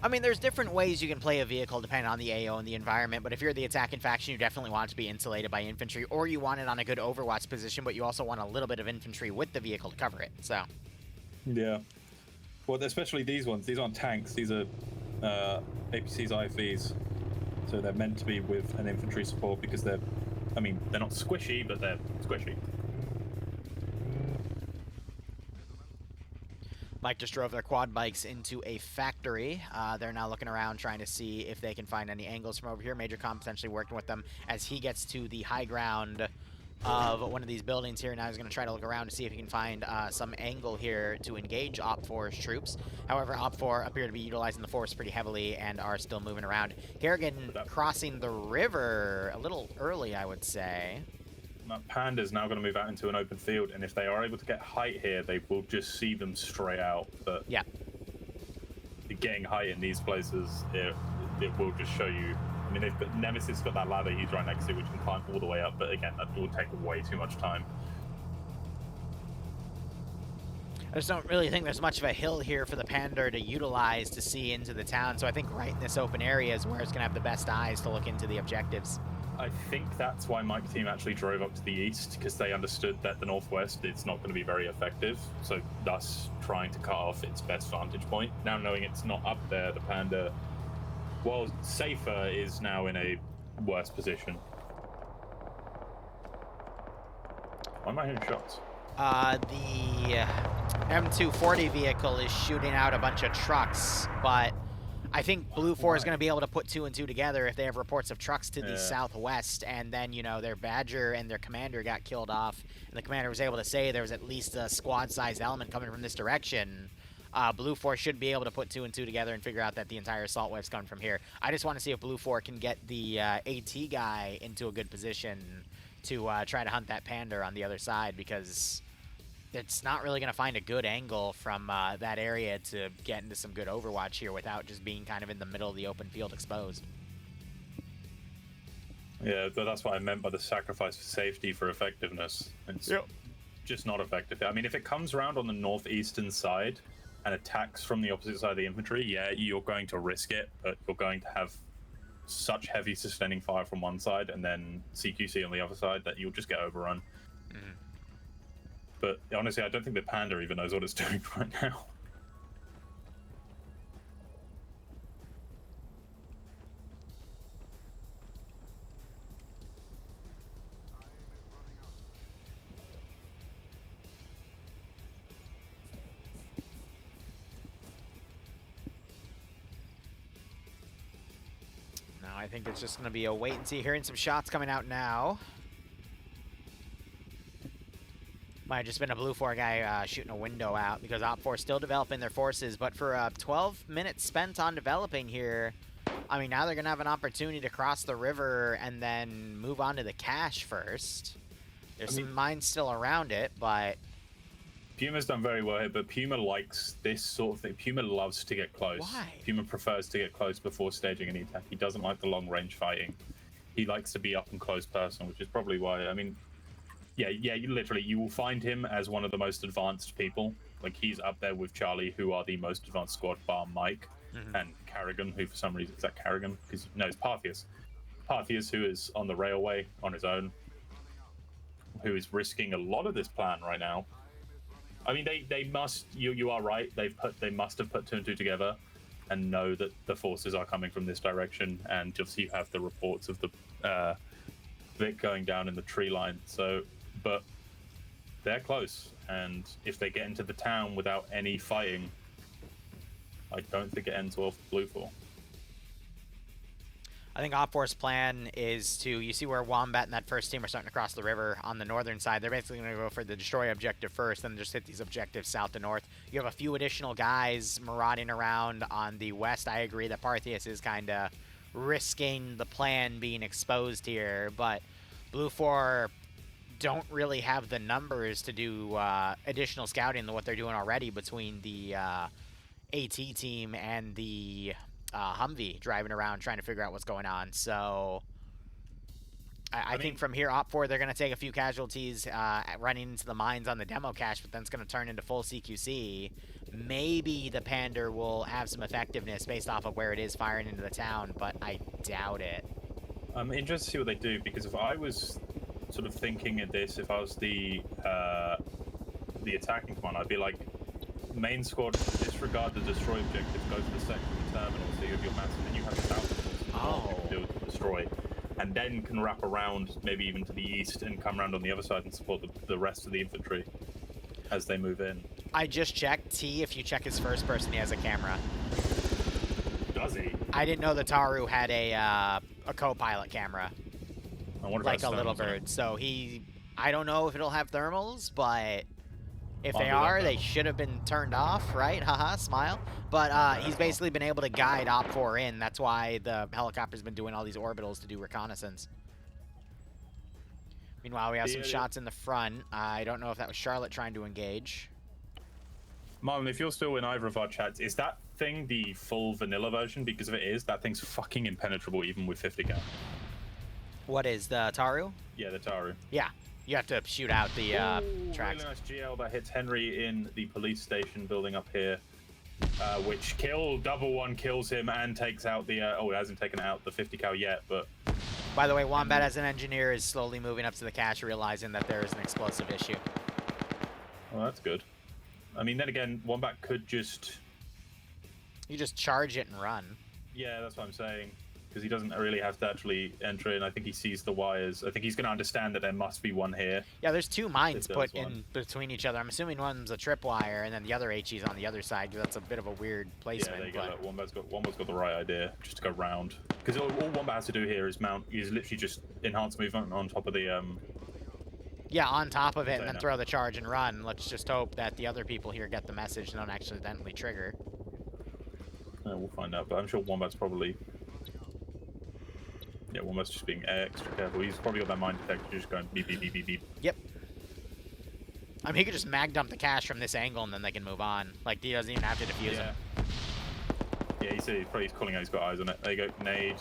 I mean, there's different ways you can play a vehicle depending on the AO and the environment, but if you're the attacking faction, you definitely want it to be insulated by infantry, or you want it on a good overwatch position, but you also want a little bit of infantry with the vehicle to cover it, so... Yeah. Well, especially these ones. These aren't tanks. These are APCs, IFVs. So they're meant to be with an infantry support because they're... I mean, they're not squishy, but they're squishy. Mike just drove their quad bikes into a factory. They're now looking around trying to see if they can find any angles from over here. Major Com potentially working with them as he gets to the high ground of one of these buildings here. Now he's going to try to look around to see if he can find some angle here to engage Op4's troops. However, Op4 appear to be utilizing the force pretty heavily and are still moving around. Kerrigan crossing the river a little early, I would say. That Panda's now going to move out into an open field, and if they are able to get height here, they will just see them straight out. But yeah, getting height in these places, it will just show you. I mean, Nemesis got that ladder he's right next to, which can climb all the way up, but again, that will take way too much time. I just don't really think there's much of a hill here for the Panda to utilize to see into the town, so I think right in this open area is where it's going to have the best eyes to look into the objectives. I think that's why Mike's team actually drove up to the east, because they understood that the northwest it's not going to be very effective, so thus trying to cut off its best vantage point. Now knowing it's not up there, the Panda, while safer, is now in a worse position. Why am I hearing shots? The M240 vehicle is shooting out a bunch of trucks, but I think Blue 4 is going to be able to put 2 and 2 together if they have reports of trucks to the southwest, and then, you know, their Badger and their commander got killed off, and the commander was able to say there was at least a squad-sized element coming from this direction. Blue 4 should be able to put 2 and 2 together and figure out that the entire assault wave's coming from here. I just want to see if Blue 4 can get the AT guy into a good position to try to hunt that Panda on the other side, because it's not really going to find a good angle from that area to get into some good overwatch here without just being kind of in the middle of the open field exposed. Yeah, but that's what I meant by the sacrifice for safety for effectiveness. It's just not effective. I mean, if it comes around on the northeastern side and attacks from the opposite side of the infantry, yeah, you're going to risk it, but you're going to have such heavy sustaining fire from one side and then CQC on the other side that you'll just get overrun. But honestly, I don't think the Panda even knows what it's doing right now. No, I think it's just going to be a wait and see. Hearing some shots coming out now. Might have just been a Blue 4 guy shooting a window out, because Op4 still developing their forces. But for 12 minutes spent on developing here, I mean, now they're going to have an opportunity to cross the river and then move on to the cache first. There's some mines still around it, but... Puma's done very well here, but Puma likes this sort of thing. Puma loves to get close. Why? Puma prefers to get close before staging an attack. He doesn't like the long-range fighting. He likes to be up and close person, which is probably why, I mean... Yeah, you will find him as one of the most advanced people. Like, he's up there with Charlie, who are the most advanced squad, bar Mike, and Carrigan, who for some reason, is that Carrigan? Because, no, it's Parthius. Parthius, who is on the railway on his own, who is risking a lot of this plan right now. I mean, they must, you are right, they must have put 2 and 2 together and know that the forces are coming from this direction, and just you have the reports of the Vic going down in the tree line. So, but they're close, and if they get into the town without any fighting, I don't think it ends well for Blue 4. I think Op4's plan is to, you see where Wombat and that first team are starting to cross the river on the northern side. They're basically going to go for the destroy objective first, then just hit these objectives south to north. You have a few additional guys marauding around on the west. I agree that Parthius is kind of risking the plan being exposed here, but Blue 4 don't really have the numbers to do additional scouting than what they're doing already between the AT team and the Humvee driving around trying to figure out what's going on. So I think from here, Op4, they're going to take a few casualties running into the mines on the demo cache, but then it's going to turn into full CQC. Maybe the Pander will have some effectiveness based off of where it is firing into the town, but I doubt it. I'm interested to see what they do, because if I was sort of thinking of this, if I was the attacking command, I'd be like, main squad, disregard the destroy objective, go to the second terminal, so you have your mass, and then you have the south to destroy, and then can wrap around, maybe even to the east, and come around on the other side and support the rest of the infantry as they move in. I just checked. T, if you check his first person, he has a camera. Does he? I didn't know the Taru had a co-pilot camera. Like a little bird. So I don't know if it'll have thermals, but if they are, they should have been turned off, right? Haha, smile. But he's basically been able to guide Op4 in. That's why the helicopter's been doing all these orbitals to do reconnaissance. Meanwhile, we have some shots in the front. I don't know if that was Charlotte trying to engage. Marlon, if you're still in either of our chats, is that thing the full vanilla version? Because if it is, that thing's fucking impenetrable even with 50 cal. What is the Taru? Yeah, the Taru. Yeah. You have to shoot out the tracks. Really nice GL that hits Henry in the police station building up here, which double one kills him and takes out the, it hasn't taken out the 50 cal yet, but... By the way, Wombat as an engineer is slowly moving up to the cache, realizing that there is an explosive issue. Well, that's good. I mean, then again, Wombat could just... You just charge it and run. Yeah, that's what I'm saying. Because he doesn't really have to actually enter in. I think he sees the wires. I think he's going to understand that there must be one here. Yeah, there's two mines put in between each other. I'm assuming one's a tripwire, and then the other HE's on the other side, because that's a bit of a weird placement. Yeah, there you go. Wombat's got the right idea, just to go round. Because all Wombat has to do here is literally just enhance movement on top of the... Yeah, on top of it, and then throw the charge and run. Let's just hope that the other people here get the message and don't accidentally trigger. Yeah, we'll find out, but I'm sure Wombat's probably... Yeah, Wombat's just being extra careful. He's probably got that mine detector just going beep, beep, beep, beep, beep. Yep. I mean, he could just mag dump the cache from this angle, and then they can move on. Like, he doesn't even have to defuse him. Yeah, he's calling out. He's got eyes on it. There you go. Nade.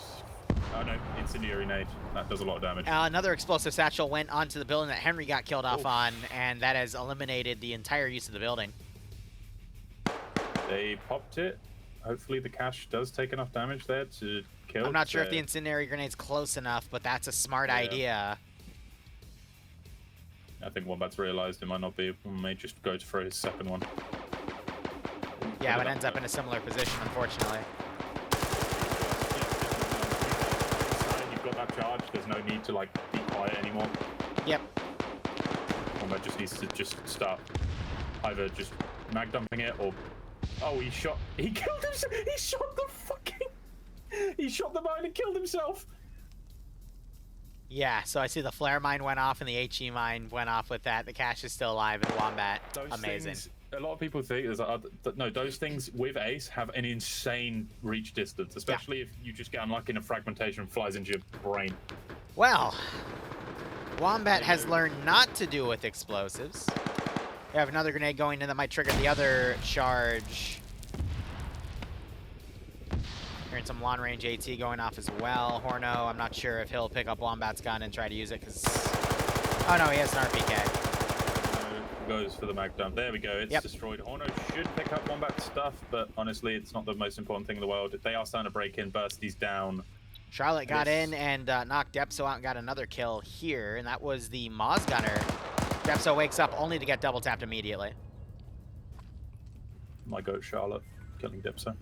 Oh, no. Incendiary nade. That does a lot of damage. Another explosive satchel went onto the building that Henry got killed off on, and that has eliminated the entire use of the building. They popped it. Hopefully the cache does take enough damage there to kill. I'm not sure if the incendiary grenade's close enough, but that's a smart idea. I think Wombat's realized it might not be. We may just go for his second one. Yeah, but it ends up in a similar position, unfortunately. You've got that charge. There's no need to, like, be quiet anymore. Yep. Wombat just needs to just start either just mag dumping it or... Oh, he killed himself! He shot the mine and killed himself! Yeah, so I see the flare mine went off and the HE mine went off with that. The cache is still alive in Wombat. Amazing. A lot of people think no, those things with Ace have an insane reach distance, especially if you just get unlucky and a fragmentation flies into your brain. Well, Wombat has learned not to do with explosives. We have another grenade going in that might trigger the other charge. Hearing some long-range AT going off as well. Horno, I'm not sure if he'll pick up Wombat's gun and try to use it, because... Oh no, he has an RPK. Goes for the mag dump. There we go, it's destroyed. Horno should pick up Wombat's stuff, but honestly, it's not the most important thing in the world. They are starting to break in, burst these down. Charlotte got in and knocked Depso out and got another kill here, and that was the Moz Gunner. Depso wakes up only to get double tapped immediately. My goat Charlotte, killing Depso.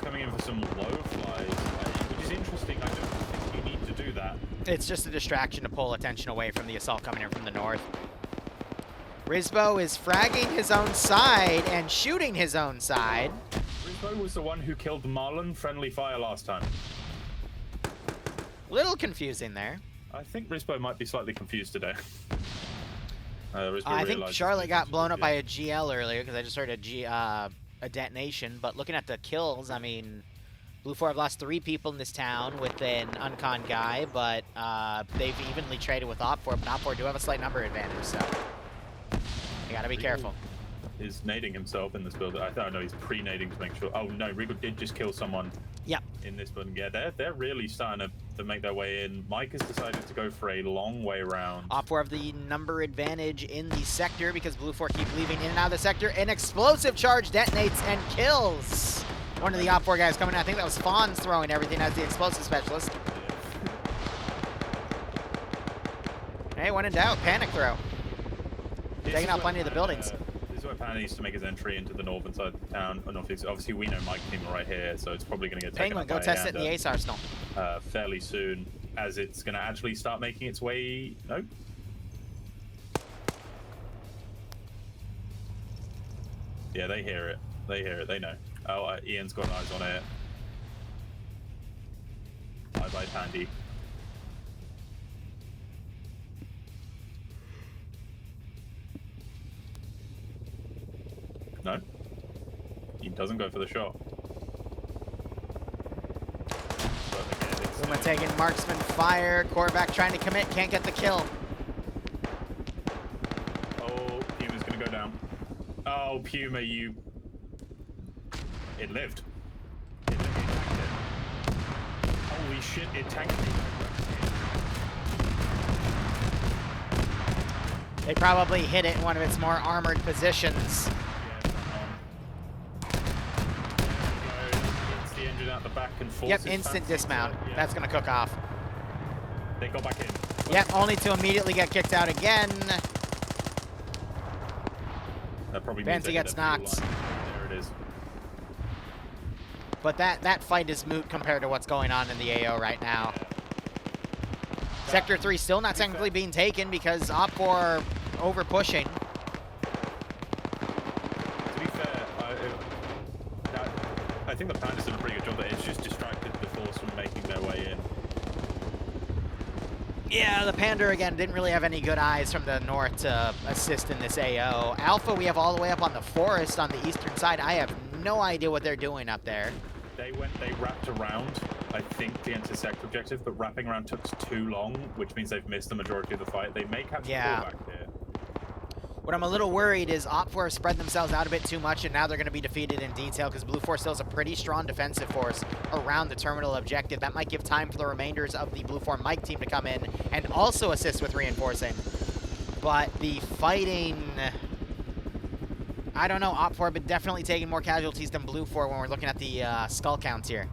just coming in for some low flies, which is interesting. I don't think you need to do that. It's just a distraction to pull attention away from the assault coming in from the north. Rizbo is fragging his own side and shooting his own side. Rizbo was the one who killed Marlon friendly fire last time. Little confusing there. I think Rizbo might be slightly confused today. I think Charlotte got blown up by a GL earlier because I just heard a detonation. But looking at the kills, I mean, Blue 4 have lost 3 people in this town with an uncon guy, but they've evenly traded with Op4, but Op4 do have a slight number advantage, so you gotta be careful. Is nading himself in this build. I don't know, he's pre-nading to make sure. Oh no, Regal did just kill someone. Yep. In this building. Yeah, they're really starting to make their way in. Mike has decided to go for a long way around. Op4 have the number advantage in the sector because Blue 4 keep leaving in and out of the sector. An explosive charge detonates and kills one of the Op4 guys coming in. I think that was Fawn's throwing everything as the explosive specialist. Hey, when in doubt, panic throw. Taking out plenty of the buildings. This is where Pan needs to make his entry into the northern side of the town. Obviously, we know Mike team right here, so it's probably going to get taken Penguin, up go by test it in the Ace Arsenal. Fairly soon, as it's going to actually start making its way. Nope. Yeah, they hear it. They hear it. They know. Oh, Ian's got eyes on it. Bye-bye, Pandy. No. He doesn't go for the shot. Puma taking marksman fire. Korvac trying to commit. Can't get the kill. Oh, Puma's going to go down. Oh, Puma, you... It lived. It tanked it. Holy shit, it tanked me. They probably hit it in one of its more armored positions. Out the back and yep, instant dismount. Yeah. That's going to cook off. They go back in. Yep, only to immediately get kicked out again. That probably Fancy gets knocked. There it is. But that fight is moot compared to what's going on in the AO right now. Yeah. Sector 3 still not technically being taken because Op4 are over pushing. I think the Panda's done a pretty good job there. It's just distracted the force from making their way in. Yeah, the Panda, again, didn't really have any good eyes from the north to assist in this AO. Alpha, we have all the way up on the forest on the eastern side. I have no idea what they're doing up there. They wrapped around, I think, the intersect objective, but wrapping around took too long, which means they've missed the majority of the fight. They may have to pull back here. What I'm a little worried is Op4 have spread themselves out a bit too much, and now they're going to be defeated in detail because Blue 4 still has a pretty strong defensive force around the terminal objective. That might give time for the remainders of the Blue 4 Mike team to come in and also assist with reinforcing. But the fighting... I don't know, Op4 have been definitely taking more casualties than Blue 4 when we're looking at the skull counts here.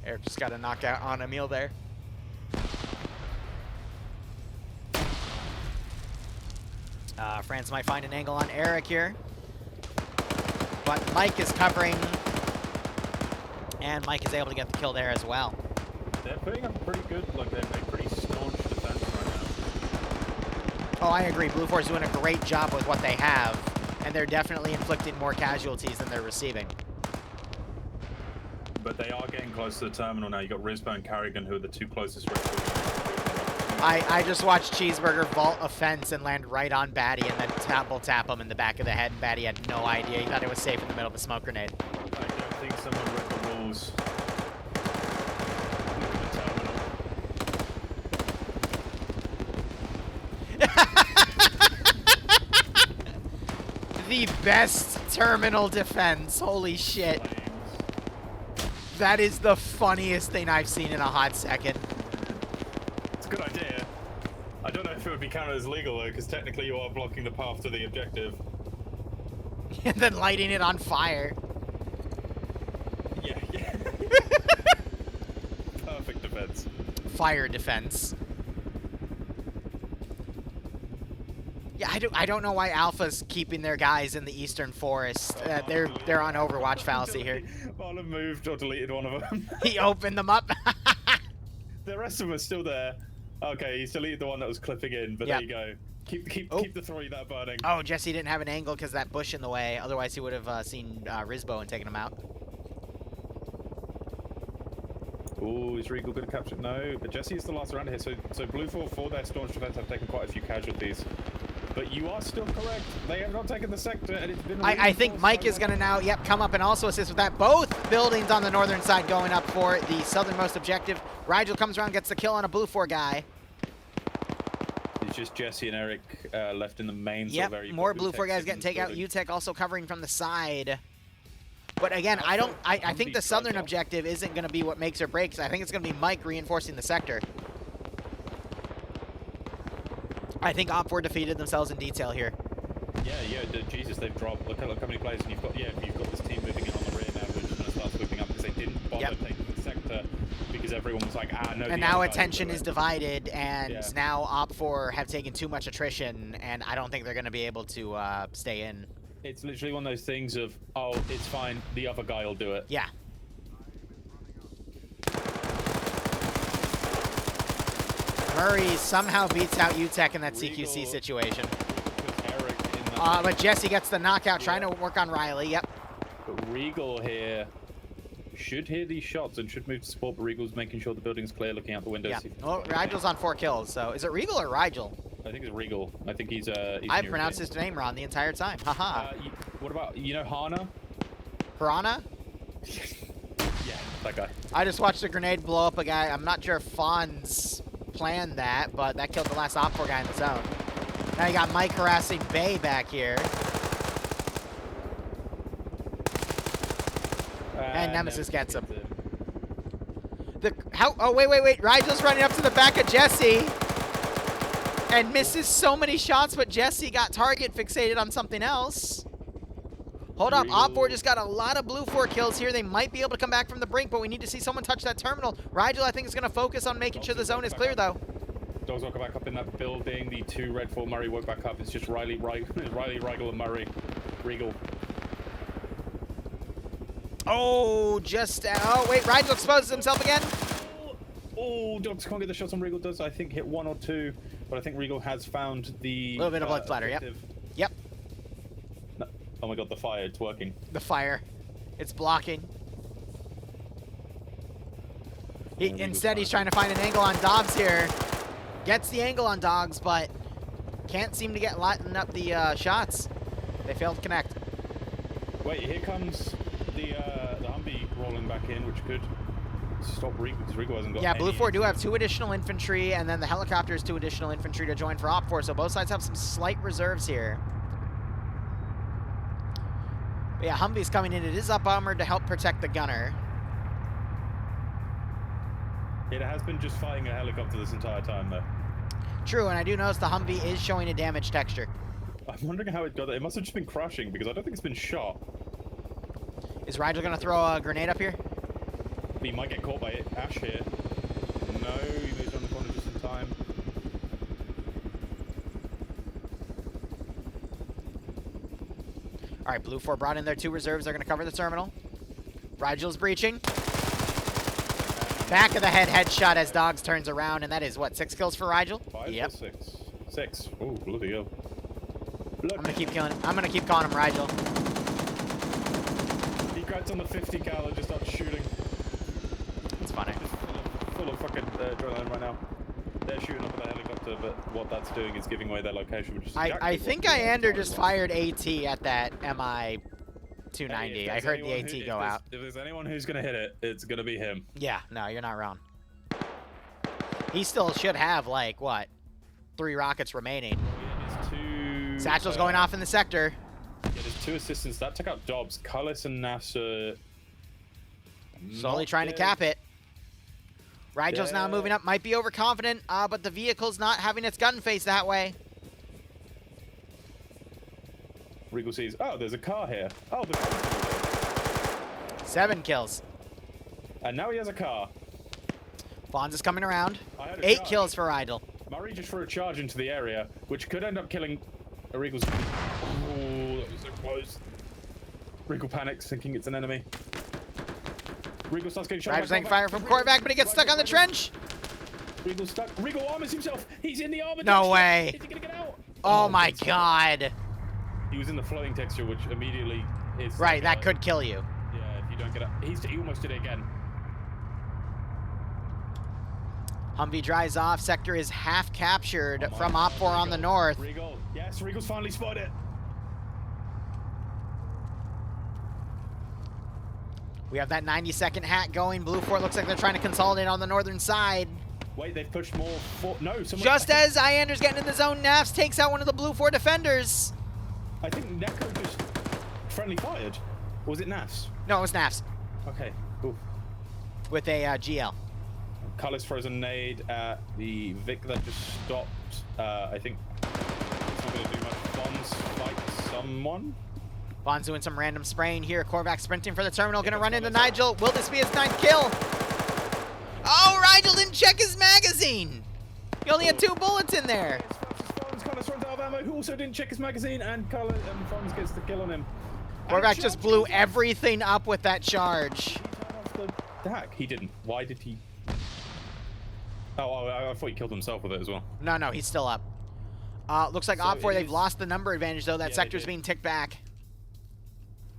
Eric just got a knockout on Emil there. France might find an angle on Eric here. But Mike is covering. And Mike is able to get the kill there as well. They're putting up pretty good, like they're a pretty staunch defense right now. Oh, I agree. Blue 4 is doing a great job with what they have. And they're definitely inflicting more casualties than they're receiving. But they are getting close to the terminal now. You got Rizbo and Carrigan, who are the two closest. I just watched Cheeseburger vault a fence and land right on Batty and then tap him in the back of the head. And Batty had no idea. He thought it was safe in the middle of a smoke grenade. I don't think someone read the rules. The best terminal defense. Holy shit. That is the funniest thing I've seen in a hot second. It's a good idea. I don't know if it would be counted as legal though, because technically you are blocking the path to the objective. And then lighting it on fire. Yeah. Perfect defense. fire defense. Yeah, I don't know why Alpha's keeping their guys in the Eastern Forest. They're on Overwatch fallacy here. Marlon moved or deleted one of them. He opened them up. The rest of them are still there. Okay, he's deleted the one that was clipping in, but there you go. Keep the three that are burning. Oh, Jesse didn't have an angle because that bush in the way. Otherwise, he would have seen Rizbo and taken him out. Oh, is Regal going to capture? No, but Jesse is the last round here. So Blue 4 their staunch defense have taken quite a few casualties. But you are still correct. They have not taken the sector, and it's been. I think Mike is going to now, come up and also assist with that. Both buildings on the northern side going up for the southernmost objective. Rigel comes around, gets the kill on a Blue 4 guy. It's just Jesse and Eric left in the main. Yep, so more Blue 4 guys getting taken out. UTech also covering from the side. But again, I think the southern objective isn't going to be what makes or breaks. I think it's going to be Mike reinforcing the sector. I think Op4 defeated themselves in detail here. Yeah, Jesus, they've dropped. Look how many players, and you've got this team moving in on the rear now, which is going to start sweeping up because they didn't bother taking the sector because everyone was like, no. And now attention is divided, and now Op4 have taken too much attrition, and I don't think they're going to be able to stay in. It's literally one of those things of, oh, it's fine, the other guy will do it. Yeah. Murray somehow beats out UTech in that CQC situation. But Jesse gets the knockout, trying to work on Riley. Yep. But Regal here should hear these shots and should move to support, but Regal's making sure the building's clear, looking out the window. Yeah. Well, Rigel's on 4 kills, so is it Regal or Rigel? I think it's Regal. I think he's I've pronounced his name wrong the entire time. Haha. What about, Hana? Piranha? Yeah, that guy. I just watched a grenade blow up a guy. I'm not sure if Fonz planned that, but that killed the last Op4 guy in the zone. Now you got Mike harassing Bay back here. And Nemesis gets him. Oh, wait. Rigel's running up to the back of Jesse. And misses so many shots, but Jesse got target fixated on something else. Hold up, Op4 just got a lot of Blue 4 kills here. They might be able to come back from the brink, but we need to see someone touch that terminal. Rigel, I think, is going to focus on making sure the zone is clear, though. Dogs will go back up in that building. The 2 Red 4 Murray woke back up. It's just Riley, Rigel, and Murray. Regal. Oh, oh, wait, Rigel exposes himself again. Oh, Dogs can't get the shots on Regal. Does, I think, hit 1 or 2. But I think Regal has found the... little bit of blood splatter, yep. Yep. No. Oh my god, the fire, it's working. The fire. It's blocking. Instead, he's trying to find an angle on Dogs here. Gets the angle on Dogs, but can't seem to get lighten up the shots. They failed to connect. Wait, here comes the Humvee rolling back in, which could stop Regal, because Regal hasn't got Blue 4 do have 2 additional infantry, and then the helicopter is 2 additional infantry to join for Op4, so both sides have some slight reserves here. But yeah, Humvee's coming in. It is up armored to help protect the gunner. It has been just fighting a helicopter this entire time, though. True, and I do notice the Humvee is showing a damage texture. I'm wondering how it got it. It must have just been crashing, because I don't think it's been shot. Is Rigel going to throw a grenade up here? He might get caught by Ash here. No, he moves around the corner just in time. All right, Blue 4 brought in their 2 reserves. They're going to cover the terminal. Rigel's breaching. Back of the head headshot as Dogs turns around, and that is, what, 6 kills for Rigel? 5 or 6? 6. Oh, bloody hell. Look. I'm going to keep killing him. I'm going to keep calling him Rigel. He grabs on the 50 cal and just starts shooting. It's funny. Full of fucking adrenaline right now. They're shooting up at the helicopter, but what that's doing is giving away their location, which is exactly I think Iander just fired AT at that MI-290. Hey, I heard the AT go out. If there's anyone who's going to hit it, it's going to be him. Yeah, no, you're not wrong. He still should have, like, what, 3 rockets remaining. Yeah, Satchel's going off in the sector. Yeah, there's 2 assistants. That took out Dobbs. Cullis and Nasser. Slowly trying to cap it. Rigel's now moving up. Might be overconfident, but the vehicle's not having its gun face that way. Regal sees, oh, there's a car here. Oh, the car's 7 kills. And now he has a car. VODS is coming around. 8 kills for Idle. Murray just threw a charge into the area, which could end up killing Regal's. Oh, that was so close. Regal panics, thinking it's an enemy. Regal starts getting shot. Drive's getting fire from Korvac, but he gets stuck on the trench. Regal's stuck. Regal armors himself. He's in the armor. No way. Is he gonna get out? Oh my god. He was in the floating texture, which immediately is. Right, that could kill you. Yeah, if you don't get out. He almost did it again. Humvee dries off. Sector is half captured from Op4 on the north. Regal. Yes, Regal's finally spotted it. We have that 90-second hack going. Blue Fort looks like they're trying to consolidate on the northern side. Wait, they've pushed more. No, someone. Just as Iander's getting in the zone, Nafs takes out one of the Blue Fort defenders. I think Neko just friendly fired. Or was it Nafs? No, it was Nafs. Okay, cool. With a GL. Color's frozen nade at the Vic that just stopped. I think it's not going to do much. Bonds fight someone. Bond's doing some random spraying here. Korvac sprinting for the terminal. Gonna run into Nigel. Will this be his 9th kill? Oh, Nigel didn't check his magazine. He only had 2 bullets in there. Carlos runs out of ammo, who also didn't check his magazine, and Fonz gets the kill on him. Korvac just blew everything up with that charge. He turned off the hack. He didn't. Why did he? Oh, I thought he killed himself with it as well. No, he's still up. Looks like Op4, they've lost the number advantage, though. That sector's being ticked back.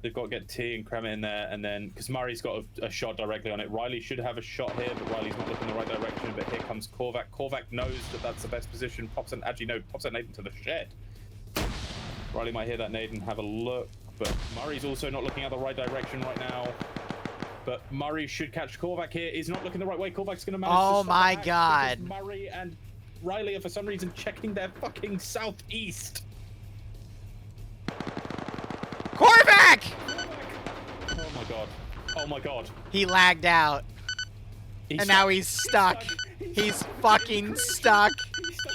They've got to get T and Krem in there, and then, because Murray's got a shot directly on it. Riley should have a shot here, but Riley's not looking in the right direction. But here comes Korvac. Korvac knows that that's the best position. Pops that nade into the shed. Riley might hear that nade and have a look, but Murray's also not looking at the right direction right now. But Murray should catch Korvac here. He's not looking the right way. Korvac's going to manage to stop my the god. Murray and Riley are for some reason checking their fucking southeast. Korvac! Oh my god. Oh my god. He lagged out. And now he's stuck. He's fucking stuck.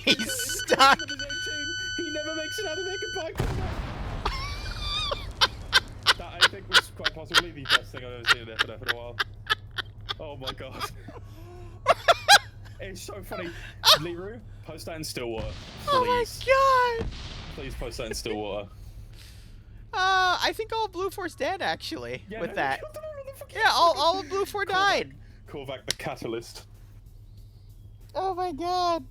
He's stuck. He never makes it out of there. Goodbye. That, I think, was quite possibly the best thing I've ever seen in FNF in a while. Oh my god. It's so funny. Liru, post that in Stillwater. Please. Oh my god. Please post that in Stillwater. I think all Blue Fort's dead, actually, with that. Yeah, all of Blue Fort died. Korvac the catalyst. Oh my god.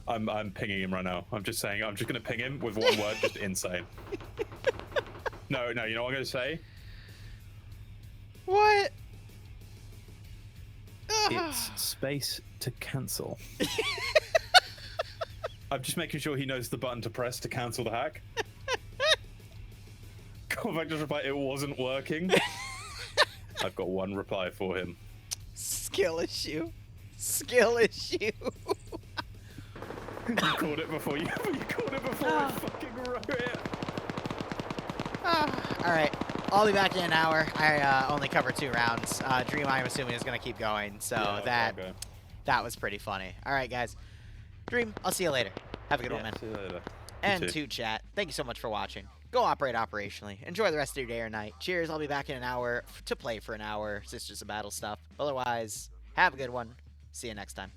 I'm pinging him right now. I'm just saying, I'm just going to ping him with one word, just insane. No, you know what I'm going to say? What? It's space to cancel. I'm just making sure he knows the button to press to cancel the hack. Korvac just replied, it wasn't working. I've got one reply for him. Skill issue. Skill issue. You called it before you called it before I fucking wrote it. Alright, I'll be back in an hour. I only covered 2 rounds. Dream, I'm assuming, is going to keep going, so yeah, that was pretty funny. Alright, guys. Dream, I'll see you later. Have a good one, man. See you later. And to chat, thank you so much for watching. Go operate operationally. Enjoy the rest of your day or night. Cheers, I'll be back in an hour to play for an hour. Sisters of Battle stuff. Otherwise, have a good one. See you next time.